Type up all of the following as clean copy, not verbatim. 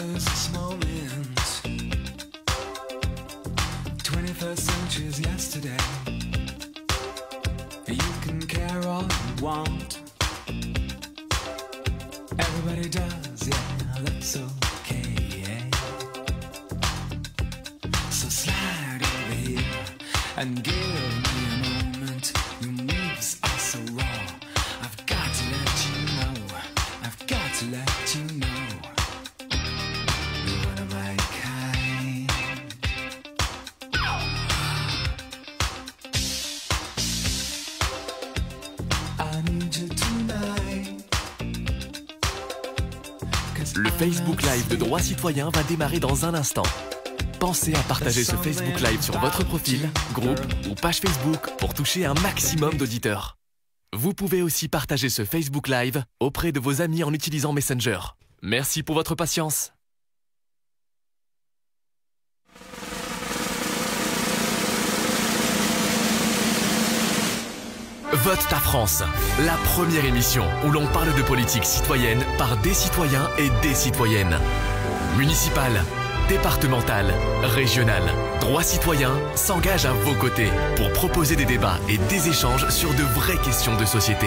is this moment? 21st century's yesterday. You can care all you want. Everybody does, yeah, that's okay. So slide over here and give me a moment. Your moves are so raw. I've got to let you know. I've got to let you know. You're one of my kind. I need you tonight. Le Facebook Live de Droit Citoyen va démarrer dans un instant. Pensez à partager ce Facebook Live sur votre profil, groupe ou page Facebook pour toucher un maximum d'auditeurs. Vous pouvez aussi partager ce Facebook Live auprès de vos amis en utilisant Messenger. Merci pour votre patience. Vote ta France, la première émission où l'on parle de politique citoyenne par des citoyens et des citoyennes. Municipale, départementale, régionale, Droit Citoyen s'engage à vos côtés pour proposer des débats et des échanges sur de vraies questions de société.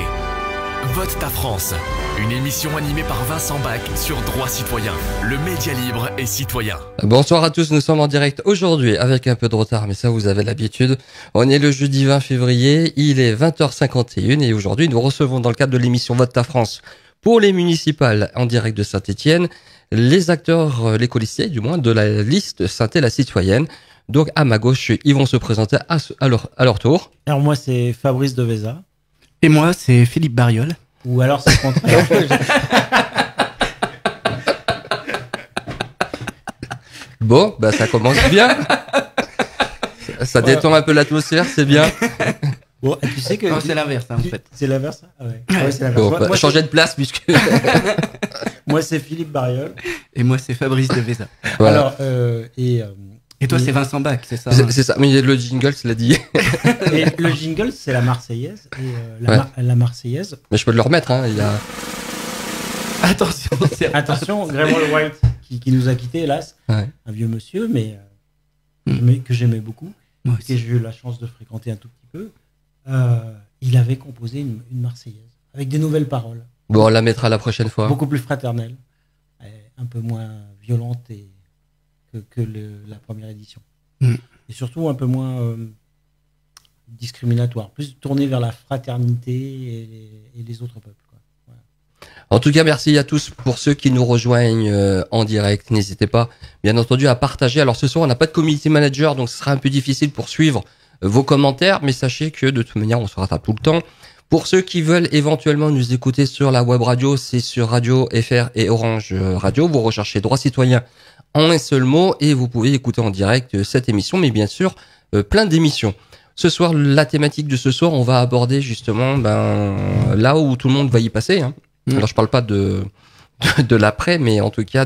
Vote ta France, une émission animée par Vincent Bach sur Droit Citoyen, le média libre et citoyen. Bonsoir à tous, nous sommes en direct aujourd'hui avec un peu de retard, mais ça vous avez l'habitude. On est le jeudi 20 février, il est 20h51 et aujourd'hui nous recevons dans le cadre de l'émission Vote ta France pour les municipales en direct de Saint-Étienne, les acteurs, les colistiers du moins, de la liste Synthé la citoyenne. Donc à ma gauche, ils vont se présenter à leur tour. Alors moi c'est Fabrice Deveza. Et moi, c'est Philippe Bariol. Ou alors c'est le contraire. Bon, bah ça commence bien. Ça détend un peu l'atmosphère, c'est bien. Bon, tu sais que... Non, c'est l'inverse, hein, en fait. C'est l'inverse? Ah ouais. Ah ouais, c'est l'inverse. Bon, moi, changer de place puisque... moi c'est Philippe Bariol. Et moi, c'est Fabrice Deveza. Voilà. Alors, et toi, c'est Vincent Bach, c'est ça? C'est ça, mais le jingle, cela dit. Et le jingle, c'est la Marseillaise. Et la Marseillaise... Mais je peux le remettre, hein, il y a... Attention, Grégoire White, qui nous a quittés, hélas. Ouais. Un vieux monsieur, mais que j'aimais beaucoup. Moi Que j'ai eu la chance de fréquenter un tout petit peu. Il avait composé une Marseillaise, avec des nouvelles paroles. Bon, on la mettra la prochaine fois. Beaucoup plus fraternelle, un peu moins violente que la première édition. Et surtout un peu moins discriminatoire, plus tournée vers la fraternité et les autres peuples. Quoi. Voilà. En tout cas, merci à tous pour ceux qui nous rejoignent en direct. N'hésitez pas, bien entendu, à partager. Alors ce soir, on n'a pas de community manager, donc ce sera un peu difficile pour suivre vos commentaires, mais sachez que de toute manière, on se rattrape tout le temps. Pour ceux qui veulent éventuellement nous écouter sur la web radio, c'est sur Radio FR et Orange Radio. Vous recherchez Droit Citoyen en un seul mot et vous pouvez écouter en direct cette émission, mais bien sûr, plein d'émissions. Ce soir, la thématique de ce soir, on va aborder justement là où tout le monde va y passer. Hein. Alors, je parle pas de l'après, mais en tout cas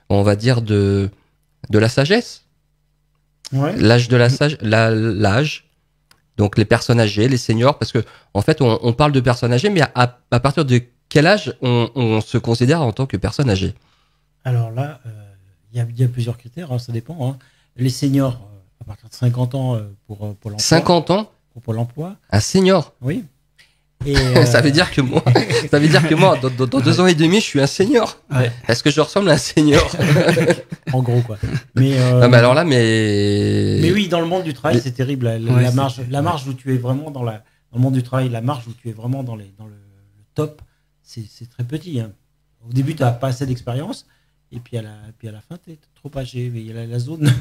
on va dire de la sagesse. Ouais. L'âge de l'âge. Donc les personnes âgées, les seniors, parce que en fait on parle de personnes âgées, mais à partir de quel âge on se considère en tant que personne âgée? Alors là, il y a plusieurs critères, hein, ça dépend. Hein. Les seniors, à partir de 50 ans pour Pôle emploi. 50 ans pour Pôle emploi. Un senior? Oui. Et ça veut dire que moi, dans 2 ans et demi, je suis un senior. Ouais. Est-ce que je ressemble à un senior? En gros, quoi. Mais, non, mais alors là, mais oui, dans le monde du travail, c'est terrible. La marge où tu es vraiment dans le monde du travail, la marge où tu es vraiment dans le top, c'est très petit. Hein. Au début, tu n'as pas assez d'expérience. Et puis à la fin, tu es trop âgé. Mais il y a la zone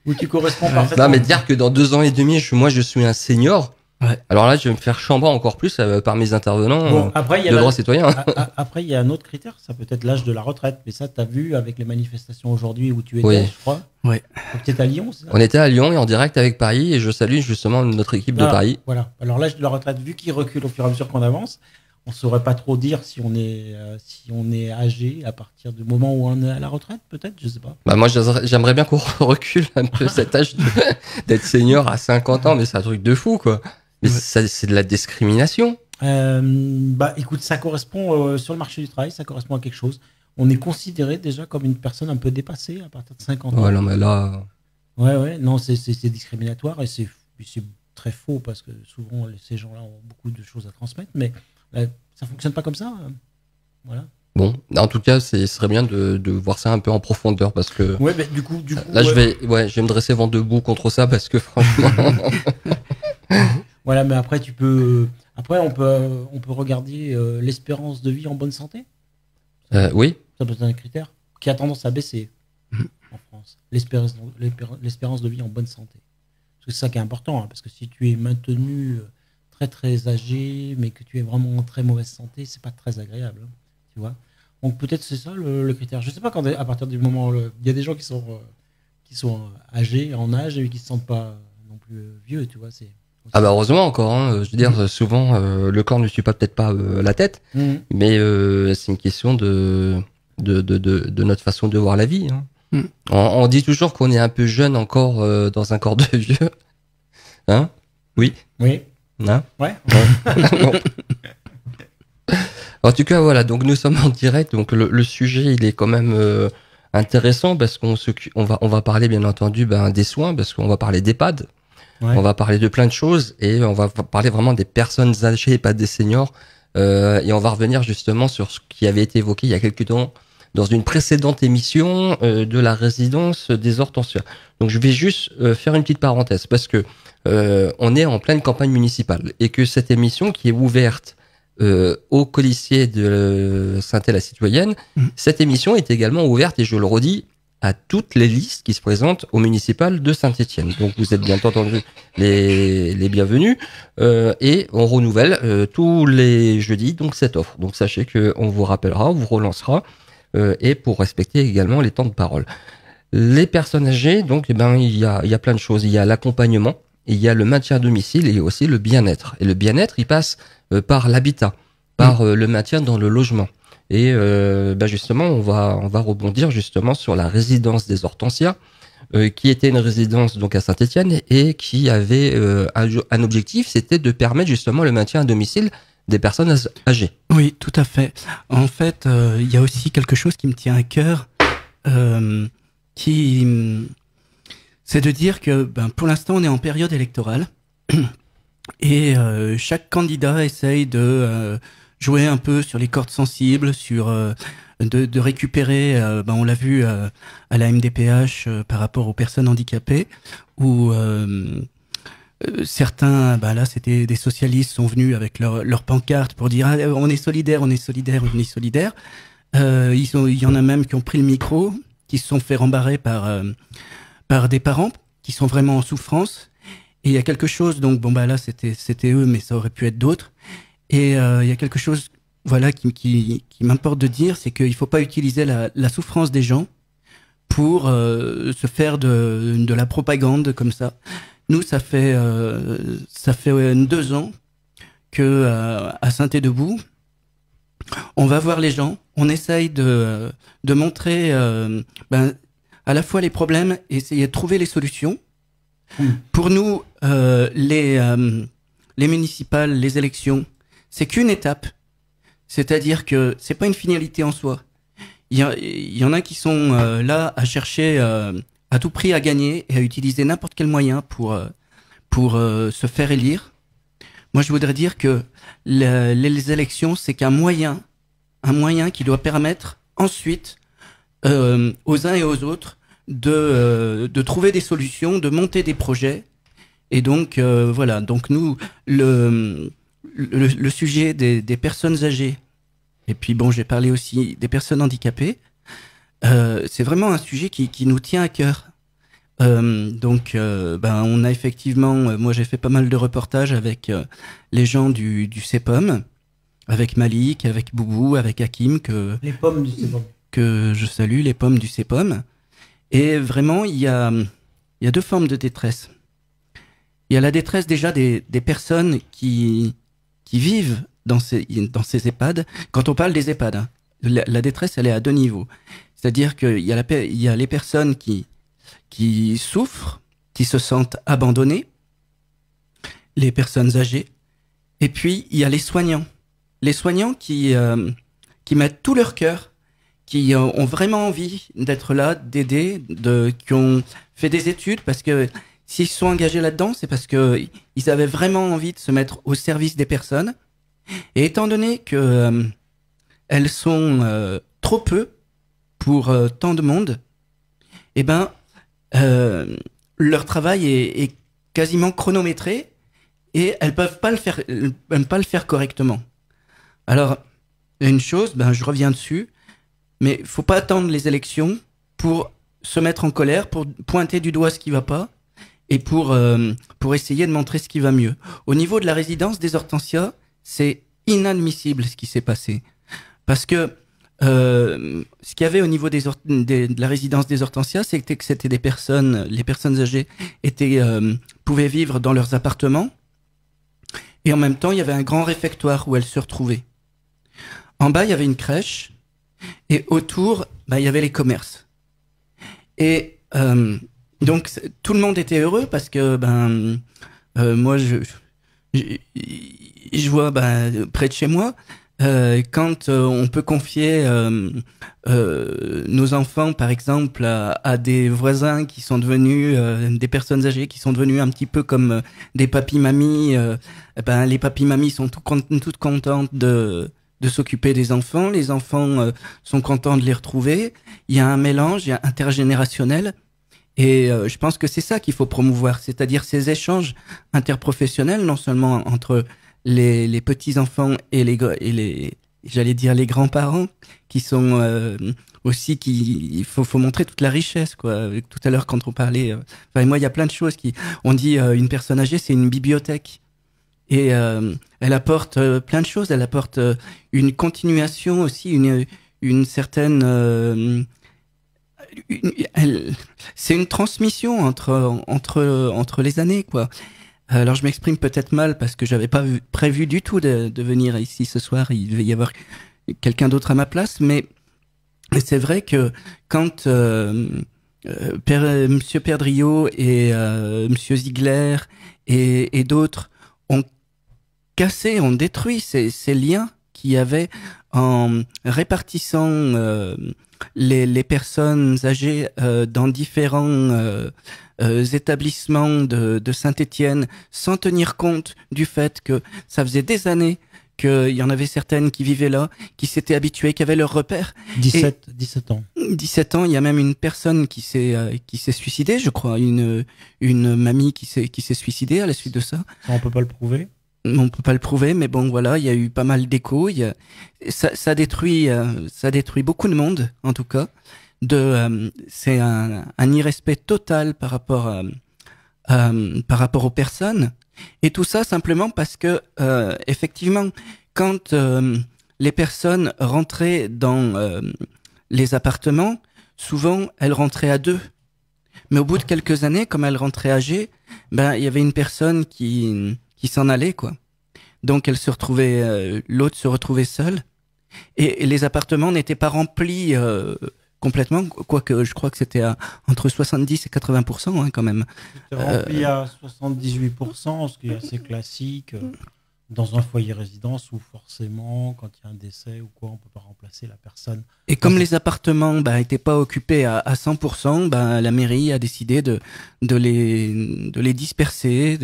où tu corresponds parfaitement. Non, mais dire que dans 2 ans et demi, moi, je suis un senior. Ouais. Alors là, je vais me faire chambrer encore plus par mes intervenants Bon, après, de droit citoyen. Après, il y a un autre critère, ça peut être l'âge de la retraite. Mais ça, tu as vu avec les manifestations aujourd'hui où tu étais, oui. je crois. Oui. Tu étais à Lyon, c'est ça? On était à Lyon et en direct avec Paris et je salue justement notre équipe de Paris. Voilà. Alors l'âge de la retraite, vu qu'il recule au fur et à mesure qu'on avance, on saurait pas trop dire si on est âgé à partir du moment où on est à la retraite, peut-être, je sais pas. Bah moi, j'aimerais bien qu'on recule un peu cet âge d'être senior à 50 ans, mais c'est un truc de fou, quoi. Mais c'est de la discrimination. Écoute, ça correspond sur le marché du travail, ça correspond à quelque chose. on est considéré déjà comme une personne un peu dépassée à partir de 50 ans. Ouais, non, mais là. Ouais, non, c'est discriminatoire et c'est très faux parce que souvent ces gens-là ont beaucoup de choses à transmettre, mais ça fonctionne pas comme ça. Voilà. Bon, en tout cas, ce serait bien de voir ça un peu en profondeur parce que. Ouais, mais du coup, là, je vais me dresser vent debout contre ça parce que franchement. Voilà, mais après on peut regarder l'espérance de vie en bonne santé. Oui. Ça peut être un critère qui a tendance à baisser en France. L'espérance de vie en bonne santé. Parce que c'est ça qui est important, hein, parce que si tu es maintenu très très âgé, mais que tu es vraiment en très mauvaise santé, c'est pas très agréable, hein, tu vois. Donc peut-être c'est ça le critère. Je sais pas à partir du moment où il y a des gens qui sont âgés en âge et qui se sentent pas non plus vieux, tu vois. Ah bah heureusement encore, hein. Je veux dire, souvent le corps ne suit peut-être pas la tête, mais c'est une question de notre façon de voir la vie. Hein. On dit toujours qu'on est un peu jeune encore dans un corps de vieux. Hein? Oui. Oui. Hein? Ouais. En tout cas, voilà. Donc nous sommes en direct. Donc le sujet, il est quand même intéressant parce qu'on va parler bien entendu des soins, parce qu'on va parler d'EHPAD. Ouais. On va parler de plein de choses et on va parler vraiment des personnes âgées et pas des seniors. Et on va revenir justement sur ce qui avait été évoqué il y a quelques temps dans une précédente émission de la résidence des Hortensias. Donc je vais juste faire une petite parenthèse parce que on est en pleine campagne municipale et que cette émission qui est ouverte au colissier de Saint-Thé-la-Citoyenne, cette émission est également ouverte, et je le redis, à toutes les listes qui se présentent au municipal de Saint-Étienne. Donc vous êtes bien entendu les bienvenus et on renouvelle tous les jeudis donc cette offre. Donc sachez que on vous rappellera, on vous relancera et pour respecter également les temps de parole. Les personnes âgées, donc il y a plein de choses. Il y a l'accompagnement, il y a le maintien à domicile et aussi le bien-être. Et le bien-être, il passe par l'habitat, par le maintien dans le logement. Et justement, on va rebondir justement sur la résidence des Hortensias, qui était une résidence donc à Saint-Étienne et qui avait un objectif, c'était de permettre justement le maintien à domicile des personnes âgées. Oui, tout à fait. En fait, il y a aussi quelque chose qui me tient à cœur, c'est de dire que pour l'instant, on est en période électorale et chaque candidat essaye de jouer un peu sur les cordes sensibles, de récupérer, on l'a vu à la MDPH par rapport aux personnes handicapées, où certains, là c'était des socialistes, sont venus avec leur pancarte pour dire on est solidaire, on est solidaire, on est solidaire. Il y en a même qui ont pris le micro, qui se sont fait rembarrer par des parents qui sont vraiment en souffrance. Et il y a quelque chose, donc là c'était eux, mais ça aurait pu être d'autres. Et il y a quelque chose, qui m'importe de dire, c'est qu'il faut pas utiliser la souffrance des gens pour se faire de la propagande comme ça. Nous, ça fait 2 ans que à Saint-Édebout, on va voir les gens, on essaye de montrer à la fois les problèmes et essayer de trouver les solutions. Pour nous, les municipales, les élections, c'est qu'une étape. C'est-à-dire que c'est pas une finalité en soi. Il y en a qui sont là à chercher à tout prix à gagner et à utiliser n'importe quel moyen pour se faire élire. Moi, je voudrais dire que les élections, c'est qu'un moyen qui doit permettre ensuite aux uns et aux autres de trouver des solutions, de monter des projets. Et donc donc nous le sujet des personnes âgées, et puis j'ai parlé aussi des personnes handicapées, c'est vraiment un sujet qui nous tient à cœur. On a effectivement, moi j'ai fait pas mal de reportages avec les gens du CEPOM, avec Malik, avec Boubou, avec Hakim, les pommes du CEPOM, que je salue, les pommes du CEPOM. Et vraiment, il y a 2 formes de détresse. Il y a la détresse déjà des personnes qui vivent dans ces EHPAD. Quand on parle des EHPAD, hein, la détresse, elle est à 2 niveaux. C'est-à-dire qu'il y a les personnes qui souffrent, qui se sentent abandonnées, les personnes âgées, et puis il y a les soignants. Les soignants qui mettent tout leur cœur, qui ont vraiment envie d'être là, d'aider, qui ont fait des études, parce que s'ils se sont engagés là-dedans, c'est parce que ils avaient vraiment envie de se mettre au service des personnes. Et étant donné que elles sont trop peu pour tant de monde, eh ben leur travail est quasiment chronométré et elles peuvent pas le faire correctement. Alors, une chose, je reviens dessus, mais faut pas attendre les élections pour se mettre en colère, pour pointer du doigt ce qui va pas et pour essayer de montrer ce qui va mieux. Au niveau de la résidence des Hortensias, c'est inadmissible ce qui s'est passé. Parce que ce qu'il y avait au niveau de la résidence des Hortensias, c'était que c'était les personnes âgées pouvaient vivre dans leurs appartements, et en même temps, il y avait un grand réfectoire où elles se retrouvaient. En bas, il y avait une crèche, et autour, il y avait les commerces. Et donc, tout le monde était heureux parce que moi, je vois près de chez moi, quand on peut confier nos enfants, par exemple, à des voisins qui sont devenus des personnes âgées, qui sont devenus un petit peu comme des papis-mamies, les papis-mamies sont toutes contentes de s'occuper des enfants. Les enfants sont contents de les retrouver. Il y a un mélange, il y a intergénérationnel. Et je pense que c'est ça qu'il faut promouvoir, c'est-à-dire ces échanges interprofessionnels, non seulement entre les petits-enfants et j'allais dire les grands-parents, qui sont aussi, il faut montrer toute la richesse, quoi. Tout à l'heure, quand on parlait, moi, il y a plein de choses on dit une personne âgée, c'est une bibliothèque. Et elle apporte plein de choses, elle apporte une continuation aussi, une certaine... c'est une transmission entre les années, quoi. Alors je m'exprime peut-être mal parce que j'avais pas prévu du tout de venir ici ce soir. Il devait y avoir quelqu'un d'autre à ma place, mais c'est vrai que quand Monsieur Perdriau et Monsieur Ziegler et d'autres ont cassé, ont détruit ces liens qu'il y avait en répartissant les personnes âgées dans différents établissements de Saint-Étienne, sans tenir compte du fait que ça faisait des années qu'il y en avait certaines qui vivaient là, qui s'étaient habituées, qui avaient leur repère. 17 ans. 17 ans, il y a même une personne qui s'est suicidée, je crois, une mamie qui s'est suicidée à la suite de ça. Ça, on peut pas le prouver. On peut pas le prouver, mais bon, voilà, il y a eu pas mal d'échos. Ça détruit beaucoup de monde, en tout cas. C'est un irrespect total par rapport aux personnes. Et tout ça simplement parce que, effectivement, quand les personnes rentraient dans les appartements, souvent elles rentraient à deux. Mais au bout de quelques années, comme elles rentraient âgées, il y avait une personne qui s'en allait, quoi. Donc l'autre se retrouvait seule. Et les appartements n'étaient pas remplis complètement, quoique je crois que c'était entre 70 et 80%, hein, quand même. C'était rempli à 78%, ce qui est assez classique dans un foyer résidence où forcément, quand il y a un décès ou quoi, on peut pas remplacer la personne. Et comme les appartements n'étaient pas occupés à 100%, la mairie a décidé de les disperser.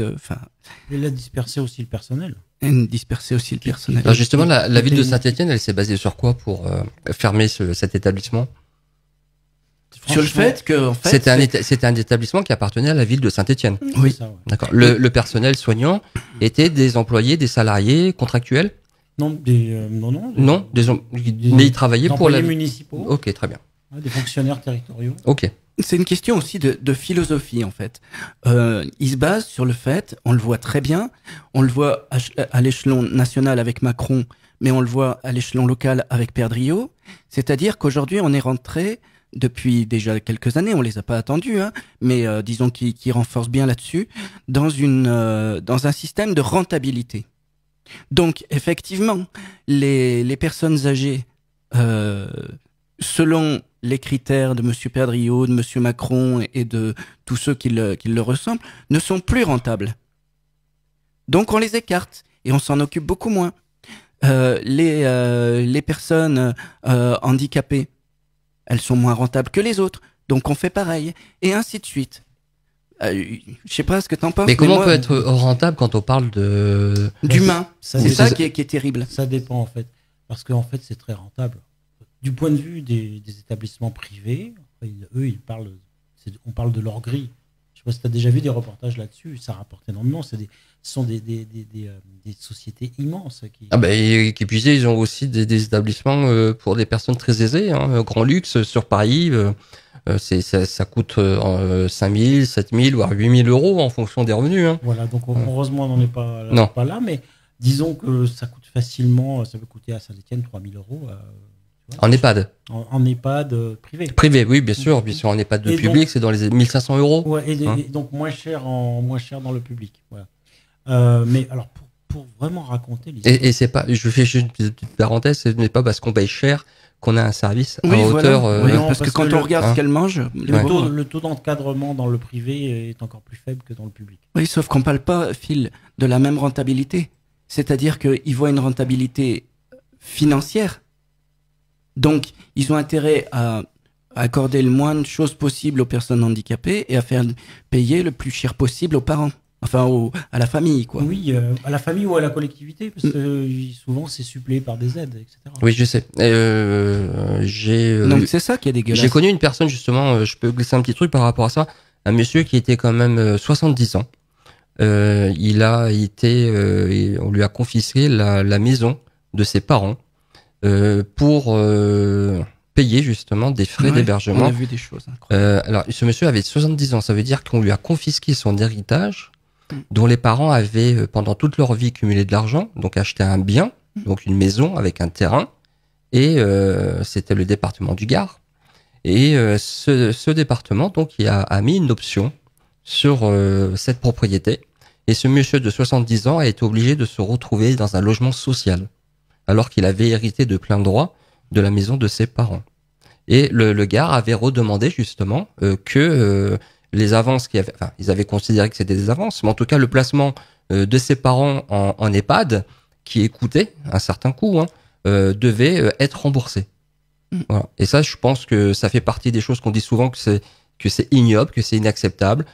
Et la disperser aussi le personnel. Disperser aussi le personnel. Alors justement, la ville de Saint-Étienne, elle s'est basée sur quoi pour fermer cet établissement? Sur le fait que, en fait, c'était un établissement qui appartenait à la ville de Saint-Étienne. Oui. Ça, ouais. D'accord. Le personnel soignant était des employés, des salariés contractuels? Non, Non, mais ils travaillaient pour la municipaux. Ok, très bien. Ouais, des fonctionnaires territoriaux. Ok. C'est une question aussi de philosophie, en fait. Il se base sur le fait, on le voit très bien, on le voit à l'échelon national avec Macron, mais on le voit à l'échelon local avec Perdriau. C'est-à-dire qu'aujourd'hui, on est rentré, depuis déjà quelques années, on les a pas attendus, hein, mais disons qu'ils renforcent bien là-dessus, dans un système de rentabilité. Donc, effectivement, les personnes âgées, selon les critères de Monsieur Perdriau, de Monsieur Macron et de tous ceux qui le ressemblent, ne sont plus rentables. Donc, on les écarte et on s'en occupe beaucoup moins. Les personnes handicapées, elles sont moins rentables que les autres, donc on fait pareil, et ainsi de suite. Je sais pas ce que t'en penses. Mais comment on peut être rentable quand on parle d'humain? C'est ça qui est terrible. Ça dépend en fait, parce qu'en fait c'est très rentable. Du point de vue des établissements privés, eux ils parlent, on parle de l'or gris. Je sais pas si tu as déjà vu des reportages là-dessus, ça rapporte énormément. Ce sont des sociétés immenses. Qui plus est, ils ont aussi des établissements pour des personnes très aisées, hein, grand luxe sur Paris. Ça coûte 5 000, 7 000, voire 8 000 euros en fonction des revenus. Hein. Voilà, donc heureusement on n'en est pas là, mais disons que ça coûte facilement, ça peut coûter à Saint-Étienne 3 000 euros. En EHPAD. En EHPAD privé. Privé, oui, bien sûr. Bien sûr, en EHPAD de public, c'est dans les 1 500 euros. Ouais, et donc moins cher dans le public. Voilà. Mais alors, pour vraiment raconter l'histoire. Et c'est pas, je fais juste une petite parenthèse, ce n'est pas parce qu'on paye cher qu'on a un service à hauteur. Voilà. Non, parce que quand on regarde ce qu'elle mange, le taux d'encadrement dans le privé est encore plus faible que dans le public. Oui, sauf qu'on ne parle pas, Phil, de la même rentabilité. C'est-à-dire qu'ils voient une rentabilité financière. Donc, ils ont intérêt à accorder le moins de choses possible aux personnes handicapées et à faire payer le plus cher possible aux parents. Enfin, à la famille, quoi. Oui, à la famille ou à la collectivité, parce que souvent c'est suppléé par des aides, etc. Oui, je sais. Donc c'est ça qui est dégueulasse. J'ai connu une personne, justement, je peux glisser un petit truc par rapport à ça, un monsieur qui était quand même 70 ans. Il a été, on lui a confisqué la maison de ses parents pour payer justement des frais d'hébergement. On a vu des choses incroyables. Alors, ce monsieur avait 70 ans, ça veut dire qu'on lui a confisqué son héritage, dont les parents avaient pendant toute leur vie cumulé de l'argent, donc acheté un bien, donc une maison avec un terrain, et c'était le département du Gard. Et ce département, donc, il a mis une option sur cette propriété, et ce monsieur de 70 ans a été obligé de se retrouver dans un logement social, alors qu'il avait hérité de plein droit de la maison de ses parents. Et le Gard avait redemandé justement que les avances ils avaient considéré que c'était des avances, mais en tout cas le placement de ses parents en EHPAD, qui coûtait un certain coût, devait être remboursé. Voilà. Et ça, je pense que ça fait partie des choses qu'on dit souvent que c'est ignoble, que c'est inacceptable.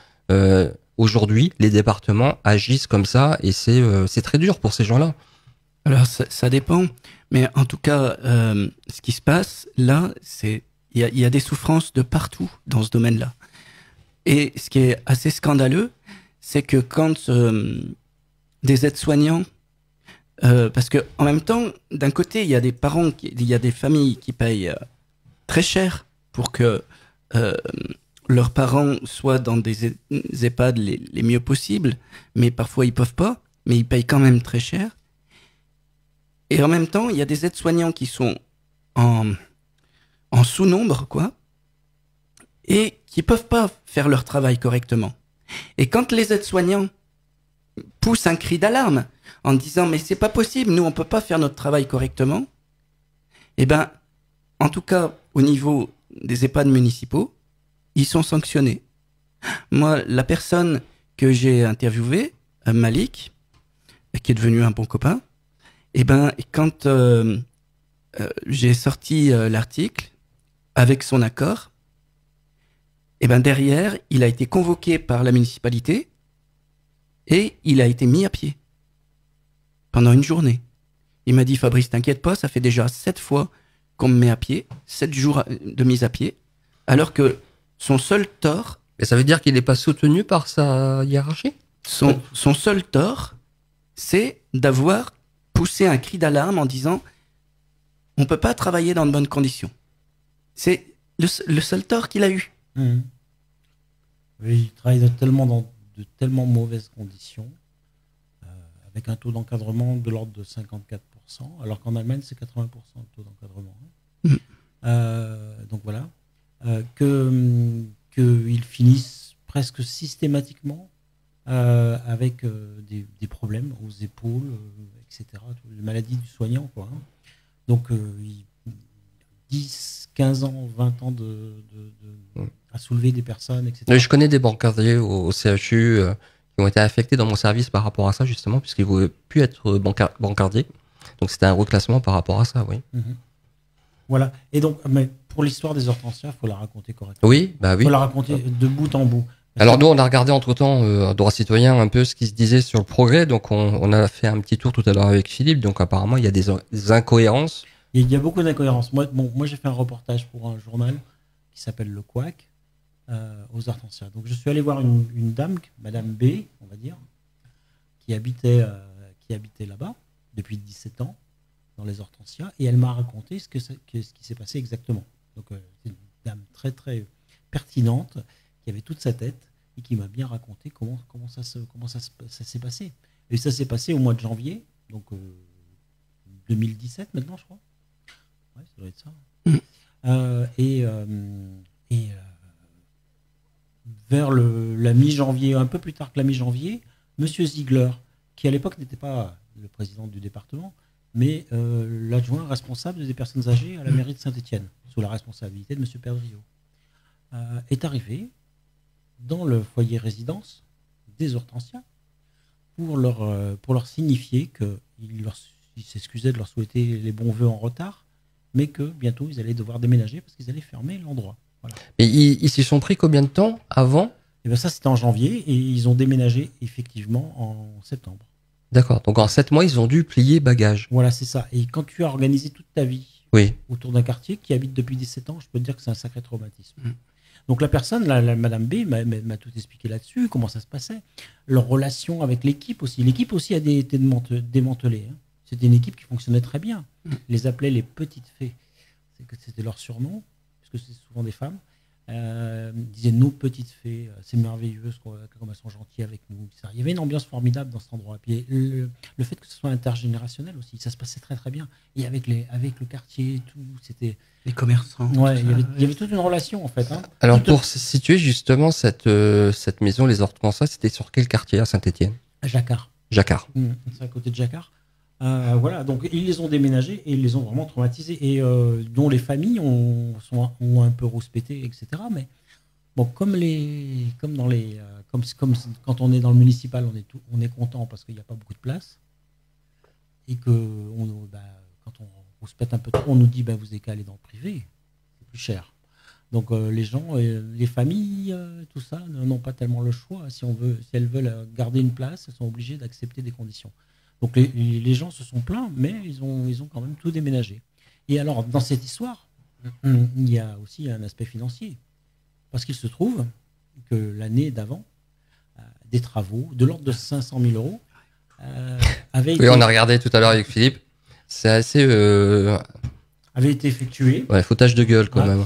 Aujourd'hui, les départements agissent comme ça et c'est très dur pour ces gens-là. Alors ça dépend, mais en tout cas, ce qui se passe là, c'est il y a des souffrances de partout dans ce domaine-là. Et ce qui est assez scandaleux, c'est que quand des aides-soignants, parce que en même temps, d'un côté, il y a des parents, il y a des familles qui payent très cher pour que leurs parents soient dans des EHPAD les mieux possibles, mais parfois ils peuvent pas, mais ils payent quand même très cher. Et en même temps, il y a des aides-soignants qui sont en sous-nombre, quoi, et qui peuvent pas faire leur travail correctement. Et quand les aides-soignants poussent un cri d'alarme en disant « mais c'est pas possible, nous on peut pas faire notre travail correctement », eh ben, en tout cas, au niveau des EHPAD municipaux, ils sont sanctionnés. Moi, la personne que j'ai interviewée, Malik, qui est devenu un bon copain, eh ben, quand j'ai sorti l'article avec son accord, eh ben derrière, il a été convoqué par la municipalité et il a été mis à pied pendant une journée. Il m'a dit « Fabrice, t'inquiète pas, ça fait déjà 7 fois qu'on me met à pied, 7 jours de mise à pied, alors que son seul tort... » Mais ça veut dire qu'il n'est pas soutenu par sa hiérarchie ? Son seul tort, c'est d'avoir poussé un cri d'alarme en disant « on peut pas travailler dans de bonnes conditions ». C'est le seul tort qu'il a eu. Mmh. Oui, il travaille dans de tellement mauvaises conditions, avec un taux d'encadrement de l'ordre de 54%, alors qu'en Allemagne, c'est 80% le taux d'encadrement. Donc voilà. Qu'ils finissent presque systématiquement avec des problèmes aux épaules, etc. Les maladies du soignant, quoi. Donc, 10, 15 ans, 20 ans à soulever des personnes, etc. Oui, je connais des brancardiers au CHU qui ont été affectés dans mon service par rapport à ça, justement, puisqu'ils ne voulaient plus être brancardiers. Donc, c'était un reclassement par rapport à ça, oui. Voilà. Et donc, mais pour l'histoire des hortensias, faut la raconter correctement. Oui, bah oui. Faut la raconter de bout en bout. Alors nous, on a regardé entre-temps, droit citoyen, un peu ce qui se disait sur le progrès. Donc on a fait un petit tour tout à l'heure avec Philippe. Donc apparemment, il y a des incohérences. Il y a beaucoup d'incohérences. Moi, j'ai fait un reportage pour un journal qui s'appelle Le Couac aux hortensias. Donc je suis allé voir une dame, Madame B, on va dire, qui habitait là-bas depuis 17 ans dans les hortensias, et elle m'a raconté ce qui s'est passé exactement. Donc c'est une dame très très pertinente qui avait toute sa tête et qui m'a bien raconté comment ça s'est passé. Et ça s'est passé au mois de janvier, donc 2017 maintenant, je crois. Ouais, ça doit être ça. Vers la mi-janvier, un peu plus tard que la mi-janvier, Monsieur Ziegler, qui à l'époque n'était pas le président du département, mais l'adjoint responsable des personnes âgées à la mairie de Saint-Étienne, sous la responsabilité de Monsieur Perdriau, est arrivé dans le foyer résidence des hortensias pour leur signifier qu'il s'excusait de leur souhaiter les bons vœux en retard, mais que bientôt ils allaient devoir déménager parce qu'ils allaient fermer l'endroit. Voilà. Et ils s'y sont pris combien de temps avant? Et bien ça, c'était en janvier, et ils ont déménagé effectivement en septembre. D'accord, donc en 7 mois, ils ont dû plier bagages. Voilà, c'est ça. Et quand tu as organisé toute ta vie autour d'un quartier qui habite depuis 17 ans, je peux te dire que c'est un sacré traumatisme. Donc la personne, la Madame B, m'a tout expliqué là-dessus, comment ça se passait, leur relation avec l'équipe aussi. L'équipe aussi a été démantelée. Hein. C'était une équipe qui fonctionnait très bien. Ils les appelaient les petites fées. C'était leur surnom, puisque c'est souvent des femmes. Ils disaient nos petites fées, c'est merveilleux comme elles sont gentilles avec nous. Il y avait une ambiance formidable dans cet endroit. Puis le fait que ce soit intergénérationnel aussi, ça se passait très très bien. Et avec le quartier, tout, c'était les commerçants. Ouais, il y avait toute une relation en fait. Hein. Alors pour situer justement cette maison, les hortensias, c'était sur quel quartier à Saint-Étienne? À Jacquard. Jacquard. C'est à côté de Jacquard. Voilà, donc ils les ont déménagés et ils les ont vraiment traumatisés, et dont les familles ont un peu rouspété, etc. Mais bon, comme quand on est dans le municipal, on est content parce qu'il n'y a pas beaucoup de place, et que quand on rouspète un peu trop, on nous dit vous n'avez qu'à aller dans le privé, c'est plus cher. Donc les gens, les familles, tout ça, n'ont pas tellement le choix. Si elles veulent garder une place, elles sont obligées d'accepter des conditions. Donc les gens se sont plaints, mais ils ont quand même tout déménagé. Et alors, dans cette histoire, il y a aussi un aspect financier. Parce qu'il se trouve que l'année d'avant, des travaux de l'ordre de 500 000 euros avaient été... Oui, on a regardé tout à l'heure avec Philippe. C'est assez... avait été effectué. Ouais, foutage de gueule quand même.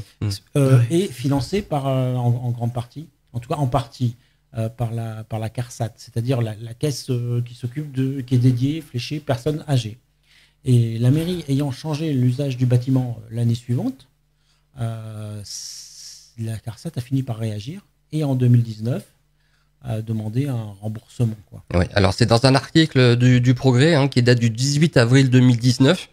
Et financé en grande partie, en tout cas en partie, par la CARSAT, c'est-à-dire la caisse qui s'occupe qui est dédiée, fléchée, personnes âgées. Et la mairie ayant changé l'usage du bâtiment l'année suivante, la CARSAT a fini par réagir, et en 2019 a demandé un remboursement. Oui, alors c'est dans un article du Progrès qui date du 18 avril 2019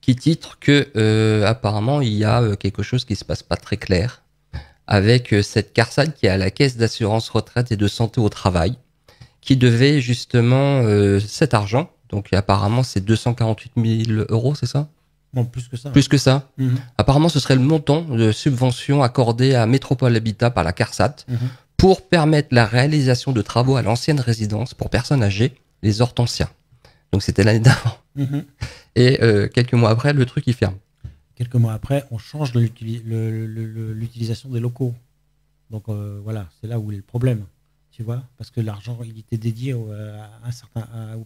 qui titre que apparemment il y a quelque chose qui se passe pas très clair avec cette CARSAT qui est à la caisse d'assurance retraite et de santé au travail, qui devait justement cet argent. Donc apparemment c'est 248 000 euros, c'est ça? Bon, plus que ça. Plus que ça. Apparemment ce serait le montant de subvention accordé à Métropole Habitat par la CARSAT pour permettre la réalisation de travaux à l'ancienne résidence pour personnes âgées, les hortensias. Donc c'était l'année d'avant. Et quelques mois après, le truc il ferme. Quelques mois après, on change l'utilisation des locaux. Donc voilà, c'est là où est le problème, tu vois, parce que l'argent, il était dédié aux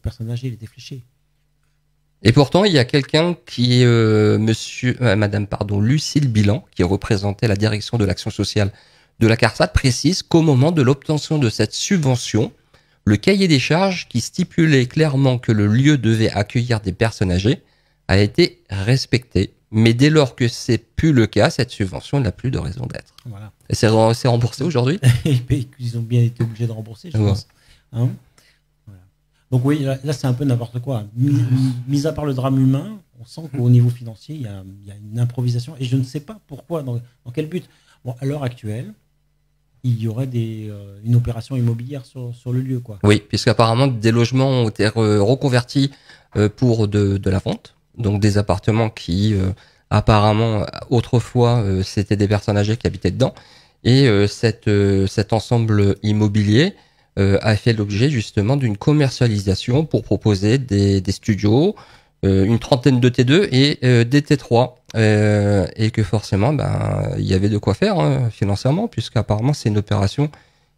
personnes âgées, il était fléché. Et pourtant, il y a quelqu'un qui est Madame Lucille Bilan, qui représentait la direction de l'action sociale de la CARSAT, précise qu'au moment de l'obtention de cette subvention, le cahier des charges qui stipulait clairement que le lieu devait accueillir des personnes âgées a été respecté. Mais dès lors que c'est plus le cas, cette subvention n'a plus de raison d'être. Voilà. Et c'est remboursé aujourd'hui? Ils ont bien été obligés de rembourser, je pense. Hein, voilà. Donc oui, là c'est un peu n'importe quoi. Mis à part le drame humain, on sent qu'au niveau financier, il y a une improvisation. Et je ne sais pas pourquoi, dans quel but. Bon, à l'heure actuelle, il y aurait une opération immobilière sur le lieu, quoi. Oui, puisqu'apparemment des logements ont été reconvertis pour de la vente. Donc des appartements qui Apparemment, autrefois, c'était des personnes âgées qui habitaient dedans. Et cet ensemble immobilier a fait l'objet justement d'une commercialisation pour proposer des studios, une trentaine de T2 et des T3. Et que forcément, il y avait de quoi faire financièrement, puisqu'apparemment c'est une opération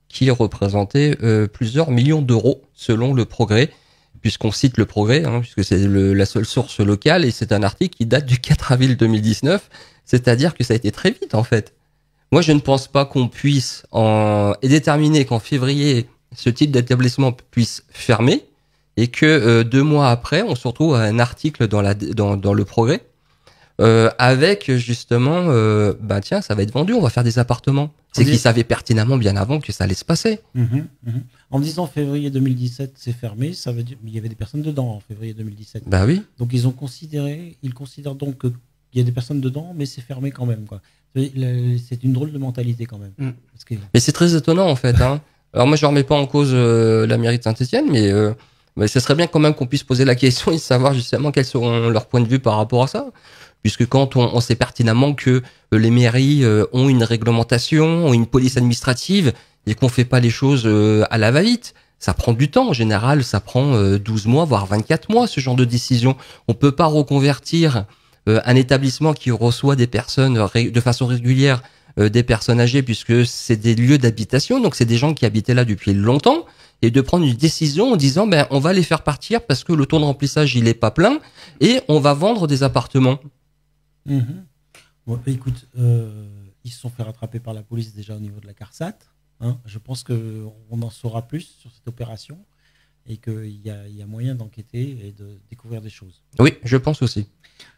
qui représentait plusieurs millions d'euros selon le Progrès, puisqu'on cite le Progrès, puisque c'est la seule source locale, et c'est un article qui date du 4 avril 2019, c'est-à-dire que ça a été très vite en fait. Moi, je ne pense pas qu'on puisse déterminer qu'en février, ce type d'établissement puisse fermer, et que 2 mois après, on se retrouve à un article dans le Progrès, avec justement, tiens, ça va être vendu, on va faire des appartements. C'est qu'ils savaient pertinemment bien avant que ça allait se passer. En disant février 2017, c'est fermé, ça veut dire, mais il y avait des personnes dedans en février 2017. Bah oui. Donc ils considèrent donc qu'il y a des personnes dedans, mais c'est fermé quand même, quoi. C'est une drôle de mentalité quand même. Parce que... Mais c'est très étonnant en fait. Alors moi je ne remets pas en cause la mairie de Saint-Etienne, mais ce serait bien quand même qu'on puisse poser la question et savoir justement quels seront leurs points de vue par rapport à ça. Puisque quand on sait pertinemment que les mairies ont une réglementation, ont une police administrative, et qu'on fait pas les choses à la va-vite, ça prend du temps. En général, ça prend 12 mois, voire 24 mois, ce genre de décision. On peut pas reconvertir un établissement qui reçoit des personnes de façon régulière, des personnes âgées, puisque c'est des lieux d'habitation, donc c'est des gens qui habitaient là depuis longtemps, et de prendre une décision en disant on va les faire partir parce que le taux de remplissage il est pas plein, et on va vendre des appartements. Bon, écoute, ils se sont fait rattraper par la police déjà au niveau de la CARSAT. Je pense qu'on en saura plus sur cette opération et qu'il y a moyen d'enquêter et de découvrir des choses. Oui, je pense aussi.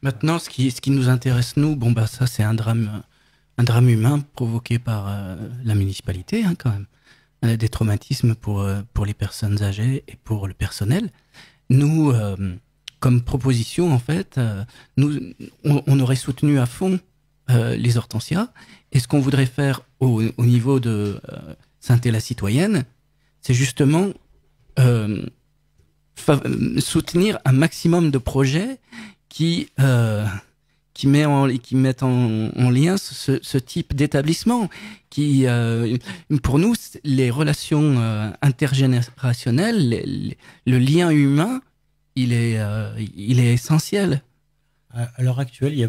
Maintenant, ce qui nous intéresse, nous, ça c'est un drame humain provoqué par la municipalité, quand même. Des traumatismes pour les personnes âgées et pour le personnel. Nous... comme proposition, en fait, on aurait soutenu à fond les Hortensias. Et ce qu'on voudrait faire au niveau de Saint-Et-la-Citoyenne, c'est justement soutenir un maximum de projets qui mettent en lien ce type d'établissement. Pour nous, les relations intergénérationnelles, le lien humain, il est essentiel. À l'heure actuelle,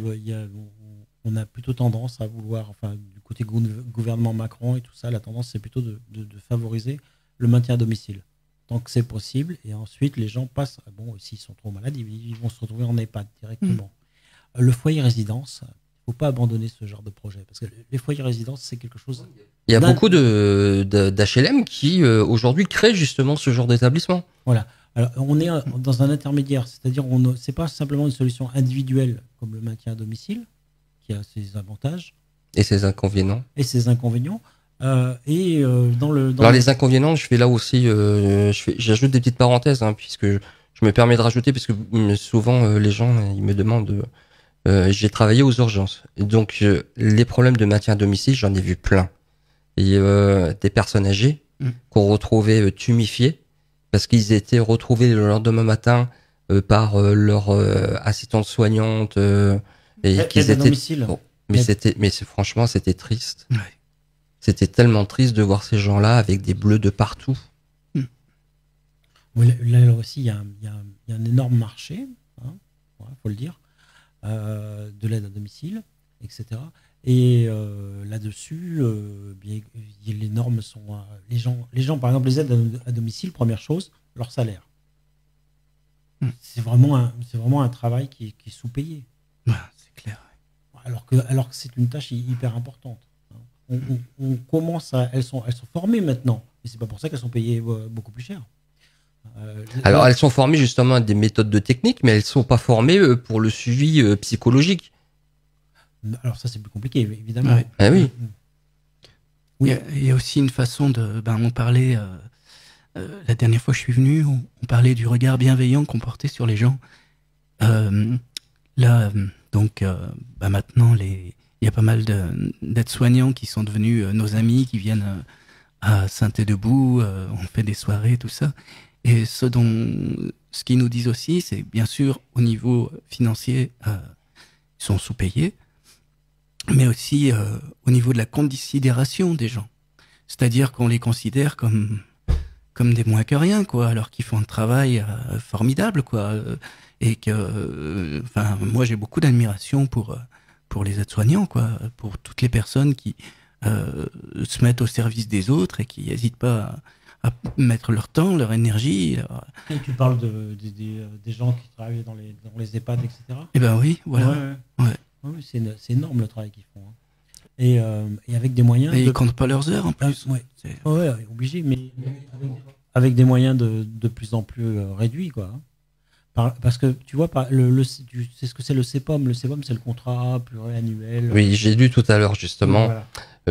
on a plutôt tendance à vouloir, du côté gouvernement Macron et tout ça, la tendance c'est plutôt de favoriser le maintien à domicile, tant que c'est possible. Et ensuite, les gens passent, s'ils sont trop malades, ils vont se retrouver en EHPAD directement. Le foyer résidence, il ne faut pas abandonner ce genre de projet, parce que les foyers résidence, c'est quelque chose... Il y a beaucoup d'HLM qui, aujourd'hui, créent justement ce genre d'établissement. Voilà. Alors, on est dans un intermédiaire, c'est-à-dire c'est pas simplement une solution individuelle comme le maintien à domicile, qui a ses avantages. Et ses inconvénients. Alors, les inconvénients, je fais là aussi, j'ajoute des petites parenthèses, puisque je me permets de rajouter, parce que souvent, les gens, ils me demandent, j'ai travaillé aux urgences. Et donc, les problèmes de maintien à domicile, j'en ai vu plein. Et des personnes âgées qu'on retrouvait tuméfiées, parce qu'ils étaient retrouvés le lendemain matin par leur assistante soignante et qu'ils étaient domicile. Franchement c'était triste. Ouais. C'était tellement triste de voir ces gens-là avec des bleus de partout. Oui, là aussi il y a un énorme marché, faut le dire, de l'aide à domicile, etc. Et là-dessus, les normes sont... les gens, par exemple, les aides à domicile, première chose, leur salaire. C'est vraiment un travail qui est sous-payé. C'est clair. Alors que c'est une tâche hyper importante. On commence elles sont formées maintenant, mais c'est pas pour ça qu'elles sont payées beaucoup plus cher. Alors elles sont formées justement à des méthodes de technique, mais elles sont pas formées pour le suivi psychologique. Alors ça c'est plus compliqué évidemment. Ouais. Ah oui. Oui. Il y a aussi une façon de... on parlait, la dernière fois que je suis venu, on parlait du regard bienveillant qu'on portait sur les gens. Maintenant, il y a pas mal d'aides-soignants qui sont devenus nos amis, qui viennent à Saint-Et-Debout, on fait des soirées, tout ça. Et ce qu'ils nous disent aussi, c'est bien sûr au niveau financier, ils sont sous-payés, mais aussi au niveau de la considération des gens. C'est-à-dire qu'on les considère comme des moins que rien, quoi, alors qu'ils font un travail formidable, quoi. Et que, moi, j'ai beaucoup d'admiration pour les aides-soignants, quoi, pour toutes les personnes qui se mettent au service des autres et qui n'hésitent pas à mettre leur temps, leur énergie. Et tu parles des gens qui travaillent dans les EHPAD, etc. Eh ben oui, voilà. Ouais. Oui, c'est énorme le travail qu'ils font. Hein. Et avec des moyens. Et ils comptent pas leurs heures en plus. Ouais, obligé, mais avec des moyens de plus en plus réduits, quoi. Parce que tu vois, tu sais ce que c'est le CEPOM. Le CEPOM, c'est le contrat pluriannuel. Oui, j'ai lu tout à l'heure justement, voilà.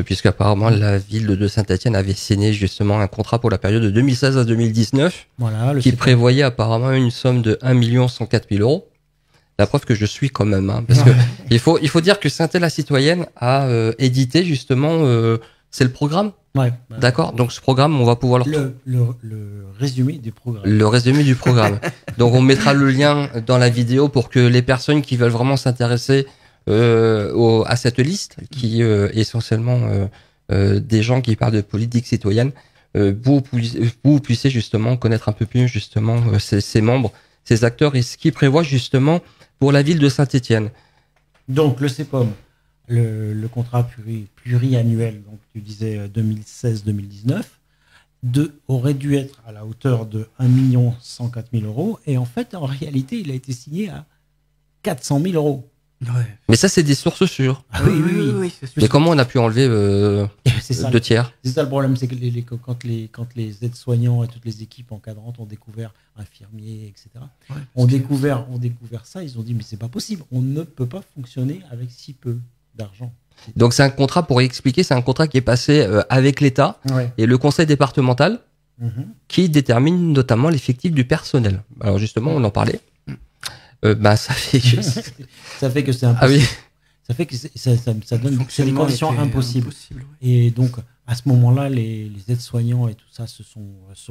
Puisqu'apparemment la ville de Saint-Étienne avait signé justement un contrat pour la période de 2016 à 2019, voilà, qui prévoyait apparemment une somme de 1 104 000 euros. La preuve que je suis quand même, hein, parce que il faut dire que Synthé la citoyenne a édité justement, c'est le programme. Ouais. D'accord. Donc ce programme, on va pouvoir le résumé du programme. Le résumé du programme. Donc on mettra le lien dans la vidéo pour que les personnes qui veulent vraiment s'intéresser à cette liste, qui est essentiellement des gens qui parlent de politique citoyenne, vous puissiez justement connaître un peu plus justement ces membres, ces acteurs et ce qu'ils prévoient justement pour la ville de Saint-Étienne. Donc le CEPOM, le contrat pluriannuel, donc tu disais 2016-2019, aurait dû être à la hauteur de 1 104 000 euros, et en fait, en réalité, il a été signé à 400 000 euros. Ouais. Mais ça, c'est des sources sûres. Ah oui. Mais comment on a pu enlever 2 tiers? C'est ça le problème, c'est que quand les aides-soignants et toutes les équipes encadrantes ont découvert, infirmiers, etc., ont découvert ça, ils ont dit mais c'est pas possible, on ne peut pas fonctionner avec si peu d'argent. Donc c'est un contrat, pour expliquer, c'est un contrat qui est passé avec l'État et le conseil départemental qui détermine notamment l'effectif du personnel. Alors justement, on en parlait. Ça fait que c'est impossible. Ah oui. Ça fait que ça donne des conditions impossibles. Et donc à ce moment-là, les aides-soignants et tout ça